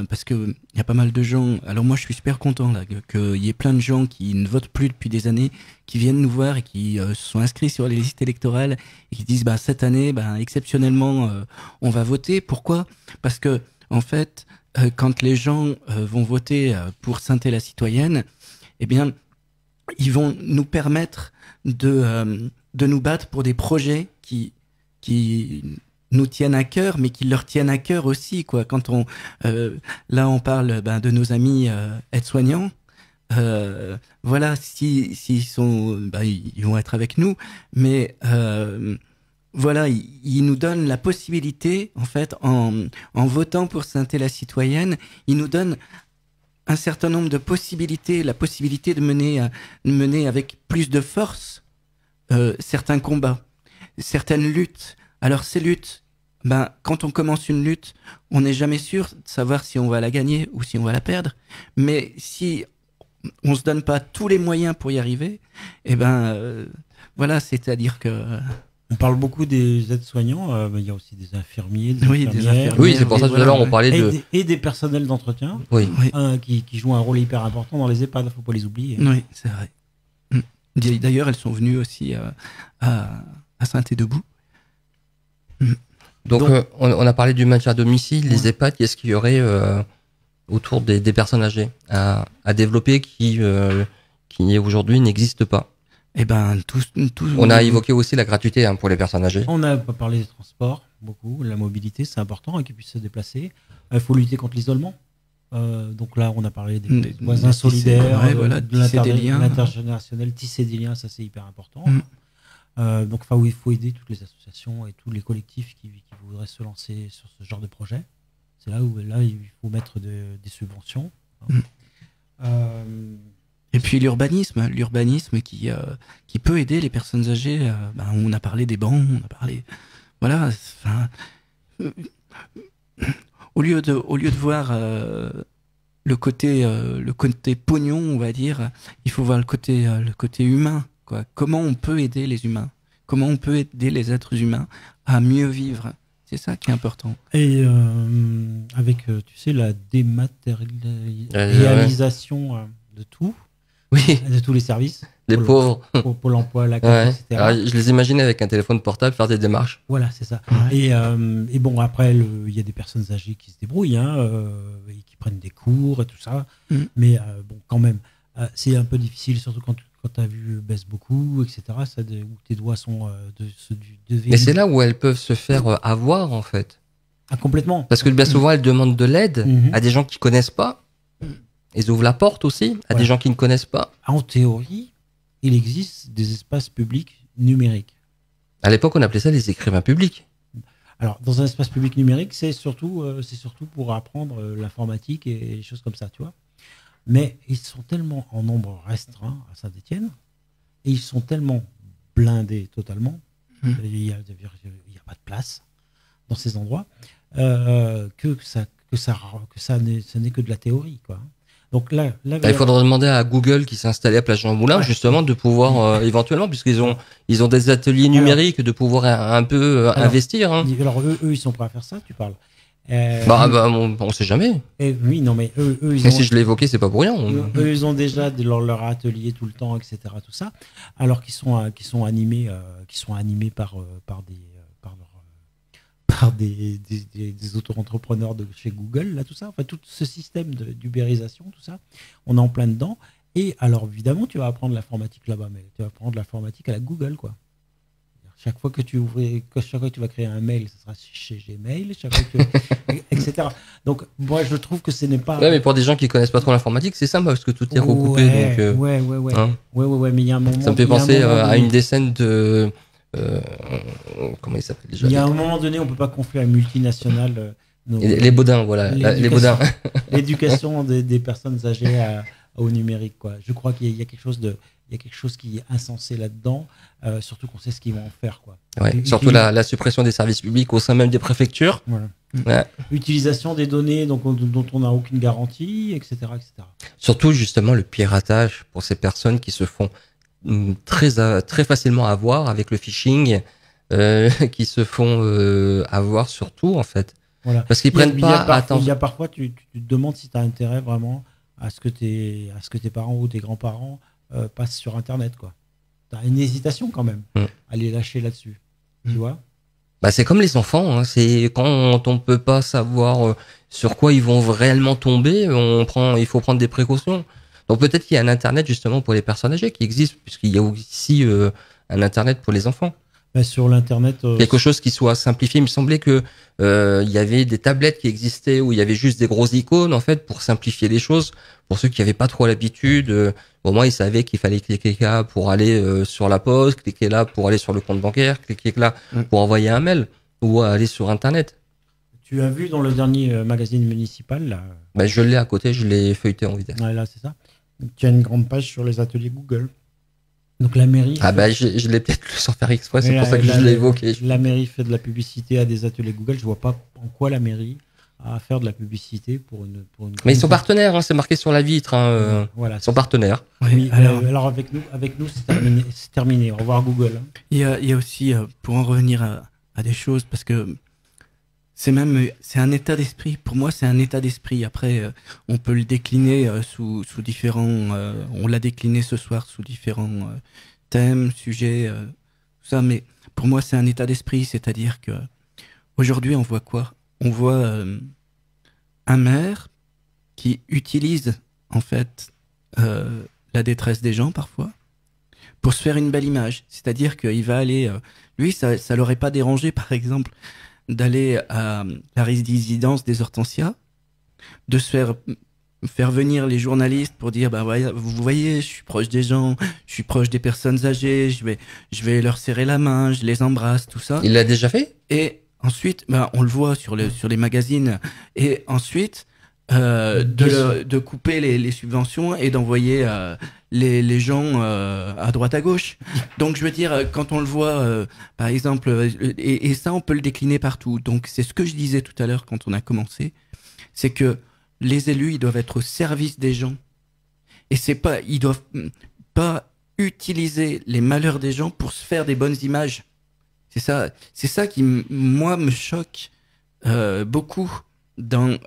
parce que il y a pas mal de gens. Alors moi, je suis super content là qu'il y ait plein de gens qui ne votent plus depuis des années, qui viennent nous voir et qui se sont inscrits sur les listes électorales et qui disent cette année, exceptionnellement, on va voter. Pourquoi ? Parce que en fait, quand les gens vont voter pour Sainté-la-Citoyenne, eh bien, ils vont nous permettre de nous battre pour des projets qui nous tiennent à cœur, mais qui leur tiennent à cœur aussi, quoi. Quand là, on parle de nos amis aides-soignants. Voilà, s'ils sont, ils vont être avec nous, mais voilà, ils nous donnent la possibilité, en fait, en votant pour Sainté-la-Citoyenne, ils nous donnent un certain nombre de possibilités, la possibilité de mener avec plus de force certains combats, certaines luttes. Alors ces luttes, quand on commence une lutte, on n'est jamais sûr de savoir si on va la gagner ou si on va la perdre. Mais si on se donne pas tous les moyens pour y arriver, voilà, c'est-à-dire que... On parle beaucoup des aides-soignants, il y a aussi des infirmiers, des infirmières. Oui, c'est pour ça que tout à l'heure on parlait et des personnels d'entretien qui jouent un rôle hyper important dans les EHPAD, il ne faut pas les oublier. Oui, c'est vrai. D'ailleurs, elles sont venues aussi à Saint-Édebout. Donc on a parlé du maintien à domicile, les EHPAD, qu'est-ce qu'il y aurait autour des personnes âgées à développer qui aujourd'hui n'existent pas? On a évoqué aussi la gratuité pour les personnes âgées. On a parlé des transports, beaucoup, la mobilité, c'est important, qu'ils puissent se déplacer. Il faut lutter contre l'isolement. Donc là, on a parlé des voisins solidaires, de l'intergénérationnel, tisser des liens, ça c'est hyper important. Donc il faut aider toutes les associations et tous les collectifs qui voudraient se lancer sur ce genre de projet. C'est là où il faut mettre des subventions. Et puis l'urbanisme qui peut aider les personnes âgées. On a parlé des bancs, on a parlé, voilà. Au lieu de voir le côté pognon, on va dire. Il faut voir le côté humain, quoi. Comment on peut aider les humains? Comment on peut aider les êtres humains à mieux vivre? C'est ça qui est important. Et avec, tu sais, la dématérialisation de tout, Oui, de tous les services, les pauvres. Pôle emploi, la Ouais. CAF, etc. Alors, je les imagine avec un téléphone portable faire des démarches. Voilà, c'est ça. Ouais. Et bon, après, il y a des personnes âgées qui se débrouillent, et qui prennent des cours et tout ça. Mais bon, quand même, c'est un peu difficile, surtout quand ta vue baisse beaucoup, etc. Où tes doigts sont Mais c'est là où elles peuvent se faire avoir, en fait. Ah, complètement. Parce que bien souvent, elles demandent de l'aide à des gens qui connaissent pas. Ils ouvrent la porte aussi à des gens qui ne connaissent pas. En théorie, il existe des espaces publics numériques. À l'époque, on appelait ça les écrivains publics. Alors, dans un espace public numérique, c'est surtout pour apprendre l'informatique et les choses comme ça, tu vois. Mais ils sont tellement en nombre restreint à Saint-Étienne, et ils sont tellement blindés totalement, il n'y a pas de place dans ces endroits, que ce n'est que de la théorie, quoi. Donc là, Il faudra demander à Google qui s'est installé à Place Jean Moulin, justement, de pouvoir éventuellement, puisqu'ils ont des ateliers numériques, de pouvoir un peu investir. Hein. Alors eux, ils sont prêts à faire ça, tu parles. On sait jamais. Oui, non, mais eux ils Mais ont, si je l'ai évoqué, c'est pas pour rien. eux, ils ont déjà leur atelier tout le temps, etc. Tout ça, alors qu'ils sont animés par des auto-entrepreneurs de chez Google, là, tout ça. Enfin, tout ce système d'ubérisation, tout ça, on est en plein dedans. Et alors, évidemment, tu vas apprendre l'informatique là-bas, mais tu vas apprendre l'informatique à la Google, quoi. Chaque fois que tu vas créer un mail, ça sera chez Gmail, chaque fois etc. Donc, moi, je trouve que ce n'est pas. Ouais, mais pour des gens qui connaissent pas trop l'informatique, c'est sympa parce que tout est recoupé. Ouais, donc, ouais. Hein. Ouais, mais il y a un moment. Ça me fait penser à une des scènes de. Comment il s'appelle déjà? Il y a un moment donné, on peut pas confier à une multinationale. Les Baudins, voilà. Les Baudins. L'éducation des personnes âgées au numérique, quoi. Je crois qu'il y a quelque chose qui est insensé là-dedans, surtout qu'on sait ce qu'ils vont en faire, quoi. Ouais, surtout la suppression des services publics au sein même des préfectures. Voilà. Ouais. Utilisation des données dont on n'a aucune garantie, etc., etc. Surtout justement le piratage pour ces personnes qui se font très facilement avoir avec le phishing, qui se font avoir surtout en fait. Voilà. Parce qu'ils prennent pas attention. Il y a parfois, tu te demandes si tu as intérêt vraiment à ce que tes parents ou tes grands-parents passent sur Internet, quoi. Tu as une hésitation quand même à les lâcher là-dessus, tu vois. Bah, c'est comme les enfants, hein. C'est quand on peut pas savoir sur quoi ils vont réellement tomber, il faut prendre des précautions. Donc peut-être qu'il y a un Internet justement pour les personnes âgées qui existe, puisqu'il y a aussi un Internet pour les enfants. Bah, sur l'Internet... quelque chose qui soit simplifié. Il me semblait que il y avait des tablettes qui existaient où il y avait juste des grosses icônes en fait pour simplifier les choses. Pour ceux qui n'avaient pas trop l'habitude, au moins ils savaient qu'il fallait cliquer là pour aller sur la poste, cliquer là pour aller sur le compte bancaire, cliquer là pour envoyer un mail ou aller sur Internet. Tu as vu dans le dernier magazine municipal là, bah, je l'ai à côté, je l'ai feuilleté en vitesse. Ouais, là, c'est ça. Tu as une grande page sur les ateliers Google. Donc la mairie... Ah bah je l'ai peut-être lu sans faire exprès, c'est pour ça que je l'ai évoqué. La mairie fait de la publicité à des ateliers Google. Je vois pas en quoi la mairie a à faire de la publicité pour une... Mais ils sont partenaires, hein, c'est marqué sur la vitre. Hein, voilà, ils sont partenaires. Oui, alors avec nous c'est terminé. Au revoir Google. Il y a aussi, pour en revenir à des choses, parce que c'est un état d'esprit. Pour moi, c'est un état d'esprit. Après, on peut le décliner sous différents. On l'a décliné ce soir sous différents thèmes, sujets, tout ça. Mais pour moi, c'est un état d'esprit. C'est-à-dire que aujourd'hui, on voit quoi? On voit un maire qui utilise en fait la détresse des gens parfois pour se faire une belle image. C'est-à-dire qu'il va aller. Lui, ça l'aurait pas dérangé, par exemple, d'aller à la résidence des Hortensias, de se faire venir les journalistes pour dire bah ouais, vous voyez, je suis proche des gens, je suis proche des personnes âgées, je vais leur serrer la main, je les embrasse, tout ça. Il l'a déjà fait? Et ensuite, bah on le voit sur les magazines, et ensuite de couper les subventions et d'envoyer les gens à droite à gauche. Donc je veux dire, quand on le voit par exemple, et ça on peut le décliner partout. Donc c'est ce que je disais tout à l'heure quand on a commencé, c'est que les élus, ils doivent être au service des gens. Et ils doivent pas utiliser les malheurs des gens pour se faire des bonnes images. C'est ça qui, moi, me choque beaucoup dans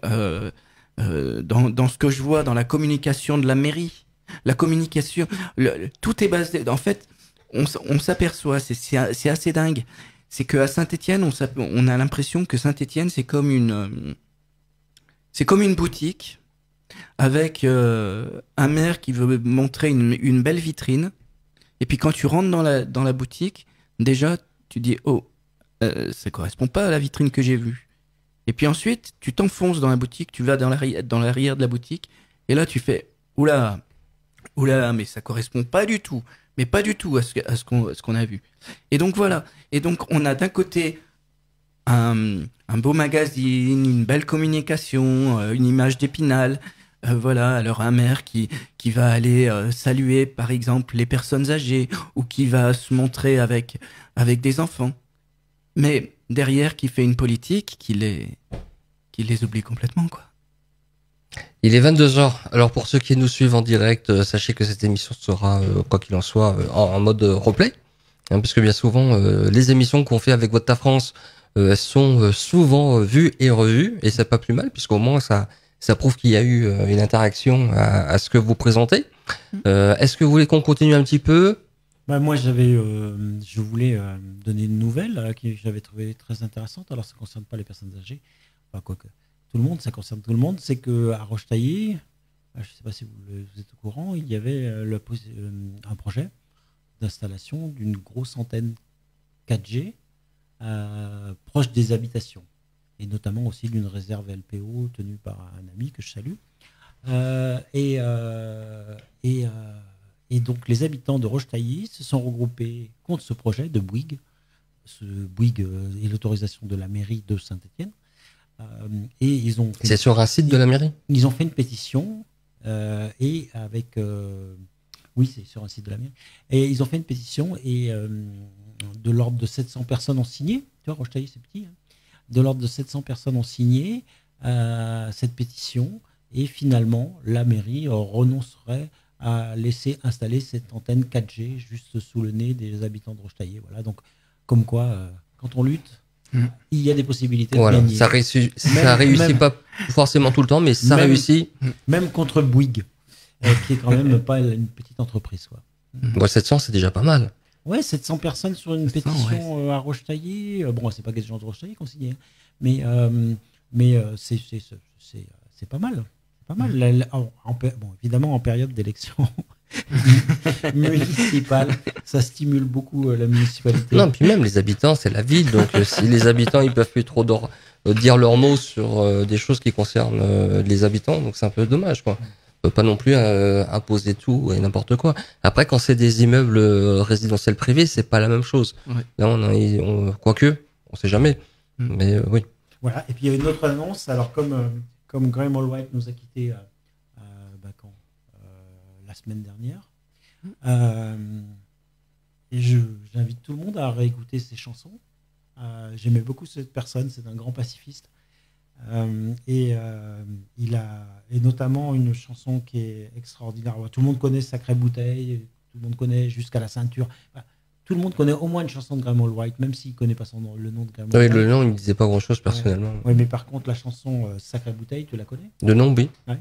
ce que je vois dans la communication de la mairie. La communication, tout est basé. En fait, on s'aperçoit, c'est assez dingue. C'est qu'à Saint-Étienne, on a l'impression que Saint-Étienne, c'est comme une boutique avec un maire qui veut montrer une belle vitrine. Et puis quand tu rentres dans la boutique, déjà, tu dis ça correspond pas à la vitrine que j'ai vue. Et puis ensuite, tu t'enfonces dans la boutique, tu vas dans l'arrière de la boutique, et là tu fais oula, mais ça correspond pas du tout, à ce qu'on a vu. Et donc voilà. Et donc on a d'un côté un beau magazine, une belle communication, une image d'Épinal. Voilà, alors un maire qui va aller saluer par exemple les personnes âgées ou qui va se montrer avec des enfants. Mais derrière qui fait une politique qui les oublie complètement, quoi. Il est 22h. Alors pour ceux qui nous suivent en direct, sachez que cette émission sera, quoi qu'il en soit, en mode replay. Parce que bien souvent, les émissions qu'on fait avec Vote ta France sont souvent vues et revues. Et c'est pas plus mal, puisqu'au moins ça prouve qu'il y a eu une interaction à ce que vous présentez. Est-ce que vous voulez qu'on continue un petit peu ? Moi, je voulais donner une nouvelle que j'avais trouvée très intéressante. Alors, ça ne concerne pas les personnes âgées, enfin, quoique tout le monde, ça concerne tout le monde. C'est qu'à Roche-Taillé, je ne sais pas si vous êtes au courant, il y avait un projet d'installation d'une grosse antenne 4G proche des habitations, et notamment aussi d'une réserve LPO tenue par un ami que je salue. Et donc les habitants de Roche-Taillé se sont regroupés contre ce projet de Bouygues. Ce Bouygues est l'autorisation de la mairie de Saint-Étienne. Et ils ont C'est sur un site de la mairie ? Ils ont fait une pétition et avec oui, c'est sur un site de la mairie. Et ils ont fait une pétition et de l'ordre de 700 personnes ont signé. Tu vois, Roche-Taillé, c'est petit. Hein. De l'ordre de 700 personnes ont signé cette pétition, et finalement la mairie renoncerait à laisser installer cette antenne 4G juste sous le nez des habitants de Roche-Taillé. Voilà, donc comme quoi, quand on lutte, il y a des possibilités de gagner. Ça réussit pas forcément tout le temps, mais ça réussit. Même contre Bouygues, qui est quand même pas une petite entreprise, quoi. 700, c'est déjà pas mal. Ouais, 700 personnes sur une pétition à Roche-Taillé. Bon, c'est pas que des gens de Roche-Taillé qui ont signé, mais c'est pas mal. Pas mal. Bon, évidemment, en période d'élection municipale, ça stimule beaucoup la municipalité. Non, puis même les habitants, c'est la ville. Donc, si les habitants, ils peuvent plus trop dire leur mot sur des choses qui concernent les habitants, donc c'est un peu dommage, quoi. On peut pas non plus imposer tout et n'importe quoi. Après, quand c'est des immeubles résidentiels privés, c'est pas la même chose. Ouais. Là, quoique, on sait jamais. Mais oui. Voilà. Et puis il y a une autre annonce. Alors comme Graham Allwright nous a quittés la semaine dernière, et j'invite tout le monde à réécouter ses chansons. J'aimais beaucoup cette personne. C'est un grand pacifiste. Il a notamment une chanson qui est extraordinaire. Tout le monde connaît Sacrée Bouteille, tout le monde connaît Jusqu'à la ceinture. Tout le monde connaît au moins une chanson de Graham Allwright, même s'il ne connaît pas le nom de Graham Allwright. Oui, le nom, il ne disait pas grand-chose personnellement. Oui, mais par contre, la chanson Sacrée Bouteille, tu la connais ? De nom, oui. Ouais.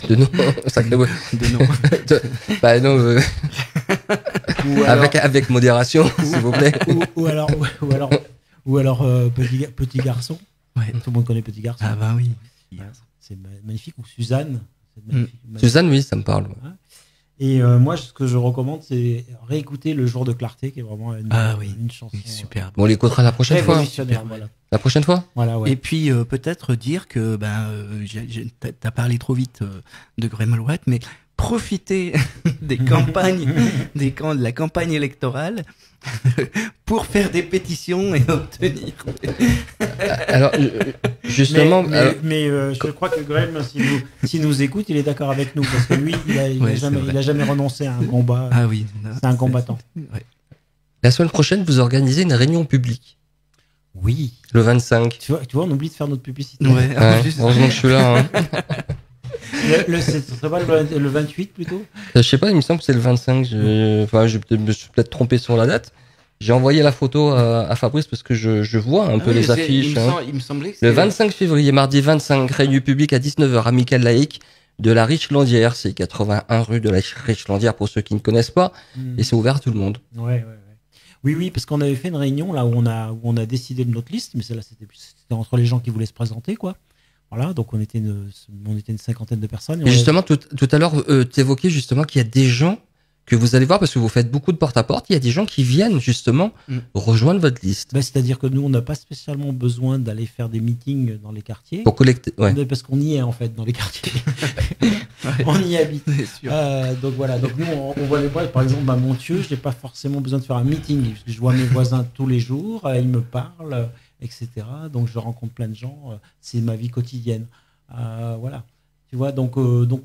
De nom, Sacrée Bouteille. De nom. Non. Avec modération, s'il vous plaît. Ou alors Petit Garçon. Ouais. Tout le monde connaît Petit Garçon. Ah bah oui. C'est magnifique. Ou Suzanne. Magnifique. Suzanne, oui, ça me parle. Ouais. Et moi, ce que je recommande, c'est réécouter Le Jour de Clarté, qui est vraiment une chanson superbe. Bon, on l'écoutera la prochaine fois. Voilà. La prochaine fois. Voilà, ouais. Et puis peut-être dire que t'as parlé trop vite de Graham Allwright, mais profiter des campagnes, de la campagne électorale pour faire des pétitions et obtenir. Alors, justement. Mais je crois que Graham, s'il nous écoute, il est d'accord avec nous, parce que lui, il a jamais renoncé à un combat. Ah oui, c'est un combattant. Ouais. La semaine prochaine, vous organisez une réunion publique. Oui. Le 25. Tu vois, on oublie de faire notre publicité. Ouais, Ouais, heureusement que je suis là. Hein. Ce serait pas le 28 plutôt? Je sais pas, il me semble que c'est le 25. Je me suis peut-être trompé sur la date. J'ai envoyé la photo à Fabrice parce que je vois un peu les affiches. Il me semblait que Le 25 février, mardi 25, réunion publique à 19h à Michael Laïc de la Richlandière. C'est 81 rue de la Richlandière pour ceux qui ne connaissent pas. Et c'est ouvert à tout le monde. Ouais. Oui, parce qu'on avait fait une réunion là où on a décidé de notre liste, mais celle-là c'était entre les gens qui voulaient se présenter, quoi. Voilà, donc on était une cinquantaine de personnes. Et justement, tout à l'heure, tu évoquais justement qu'il y a des gens que vous allez voir parce que vous faites beaucoup de porte-à-porte. Il y a des gens qui viennent justement rejoindre votre liste. C'est-à-dire que nous, on n'a pas spécialement besoin d'aller faire des meetings dans les quartiers. Pour collecter, ouais. Parce qu'on y est en fait dans les quartiers. On y habite. Donc voilà. Donc nous, on voit les boîtes. Par exemple, à Montieu, je n'ai pas forcément besoin de faire un meeting parce que je vois mes voisins tous les jours. Ils me parlent, etc. Donc je rencontre plein de gens. C'est ma vie quotidienne. Voilà. Tu vois, donc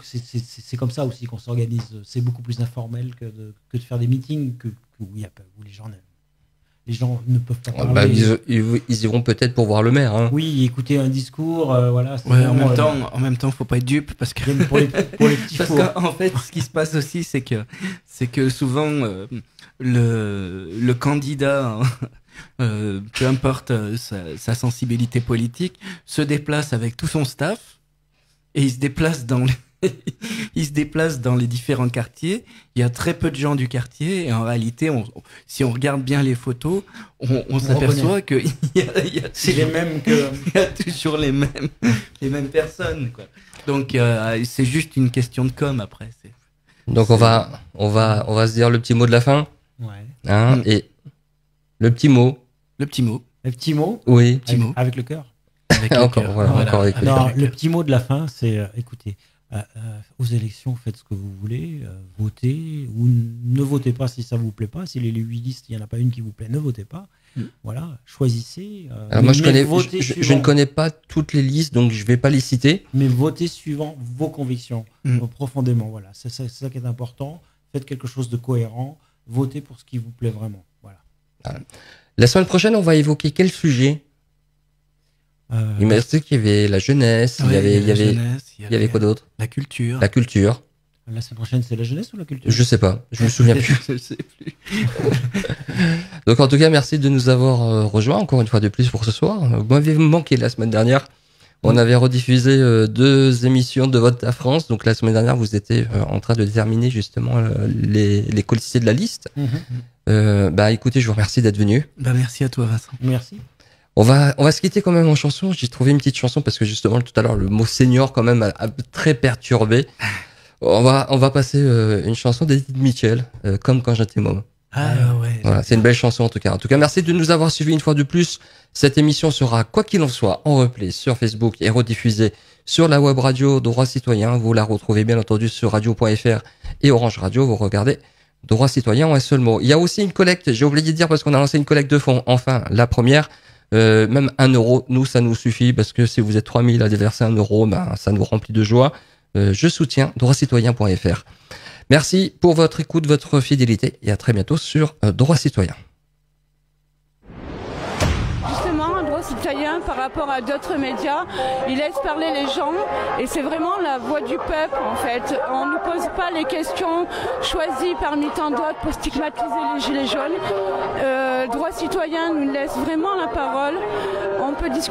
c'est comme ça aussi qu'on s'organise. C'est beaucoup plus informel que de faire des meetings où les gens ne peuvent pas parler. Ils iront peut-être pour voir le maire. Hein. Oui, écouter un discours, voilà. Ouais, en même temps, faut pas être dupe parce que pour les petits parce qu'en fait, ce qui se passe aussi, c'est que souvent le candidat, peu importe sa sensibilité politique, se déplace avec tout son staff. Et il se déplace dans les différents quartiers. Il y a très peu de gens du quartier. Et en réalité, si on regarde bien les photos, on s'aperçoit qu'il y a c'est les mêmes que... il y a toujours les mêmes personnes, quoi. Donc, c'est juste une question de com après. Donc, on va se dire le petit mot de la fin. Ouais. Hein, et le petit mot. Le petit mot. Le petit mot? Oui. Petit mot. Avec le cœur. Encore avec le cœur. Le petit mot de la fin, c'est écoutez, aux élections, faites ce que vous voulez, votez ou ne votez pas si ça vous plaît pas. Si les 8 listes, il n'y en a pas une qui vous plaît, ne votez pas. Voilà, choisissez. Alors moi, je ne connais pas toutes les listes, donc je ne vais pas les citer. Mais votez suivant vos convictions, profondément. Voilà, c'est ça qui est important. Faites quelque chose de cohérent. Votez pour ce qui vous plaît vraiment. Voilà. La semaine prochaine, on va évoquer quel sujet? Il m'a dit qu'il y avait la jeunesse, il y avait quoi d'autre? La culture. La culture. La semaine prochaine, c'est la jeunesse ou la culture? Je sais pas, je me souviens plus. Je sais plus. Donc en tout cas, merci de nous avoir rejoints encore une fois de plus pour ce soir. Vous m'avez manqué la semaine dernière. On avait rediffusé 2 émissions de Vote à France. Donc la semaine dernière, vous étiez en train de déterminer justement les colistiers de la liste. Écoutez, je vous remercie d'être venu. Merci à toi, Vincent. Merci. On va se quitter quand même en chanson. J'ai trouvé une petite chanson parce que justement tout à l'heure le mot senior quand même a très perturbé. On va passer une chanson d'Edith Mitchell, comme quand j'étais môme. Ouais. Voilà, c'est une belle chanson en tout cas. En tout cas, merci de nous avoir suivis une fois de plus. Cette émission sera, quoi qu'il en soit, en replay sur Facebook et rediffusée sur la web radio Droit Citoyen. Vous la retrouvez bien entendu sur radio.fr et Orange Radio. Vous regardez Droit Citoyen en un seul mot. Il y a aussi une collecte, j'ai oublié de dire parce qu'on a lancé une collecte de fonds. Enfin, la première. Même 1 euro, nous, ça nous suffit parce que si vous êtes 3000 à déverser 1 euro, ça nous remplit de joie. Je soutiens droitcitoyen.fr. Merci pour votre écoute, votre fidélité et à très bientôt sur Droit Citoyen. Justement, un droit citoyen par rapport à d'autres médias, il laisse parler les gens et c'est vraiment la voix du peuple en fait. On ne nous pose pas les questions choisies parmi tant d'autres pour stigmatiser les gilets jaunes. Droit citoyen nous laisse vraiment la parole. On peut discuter.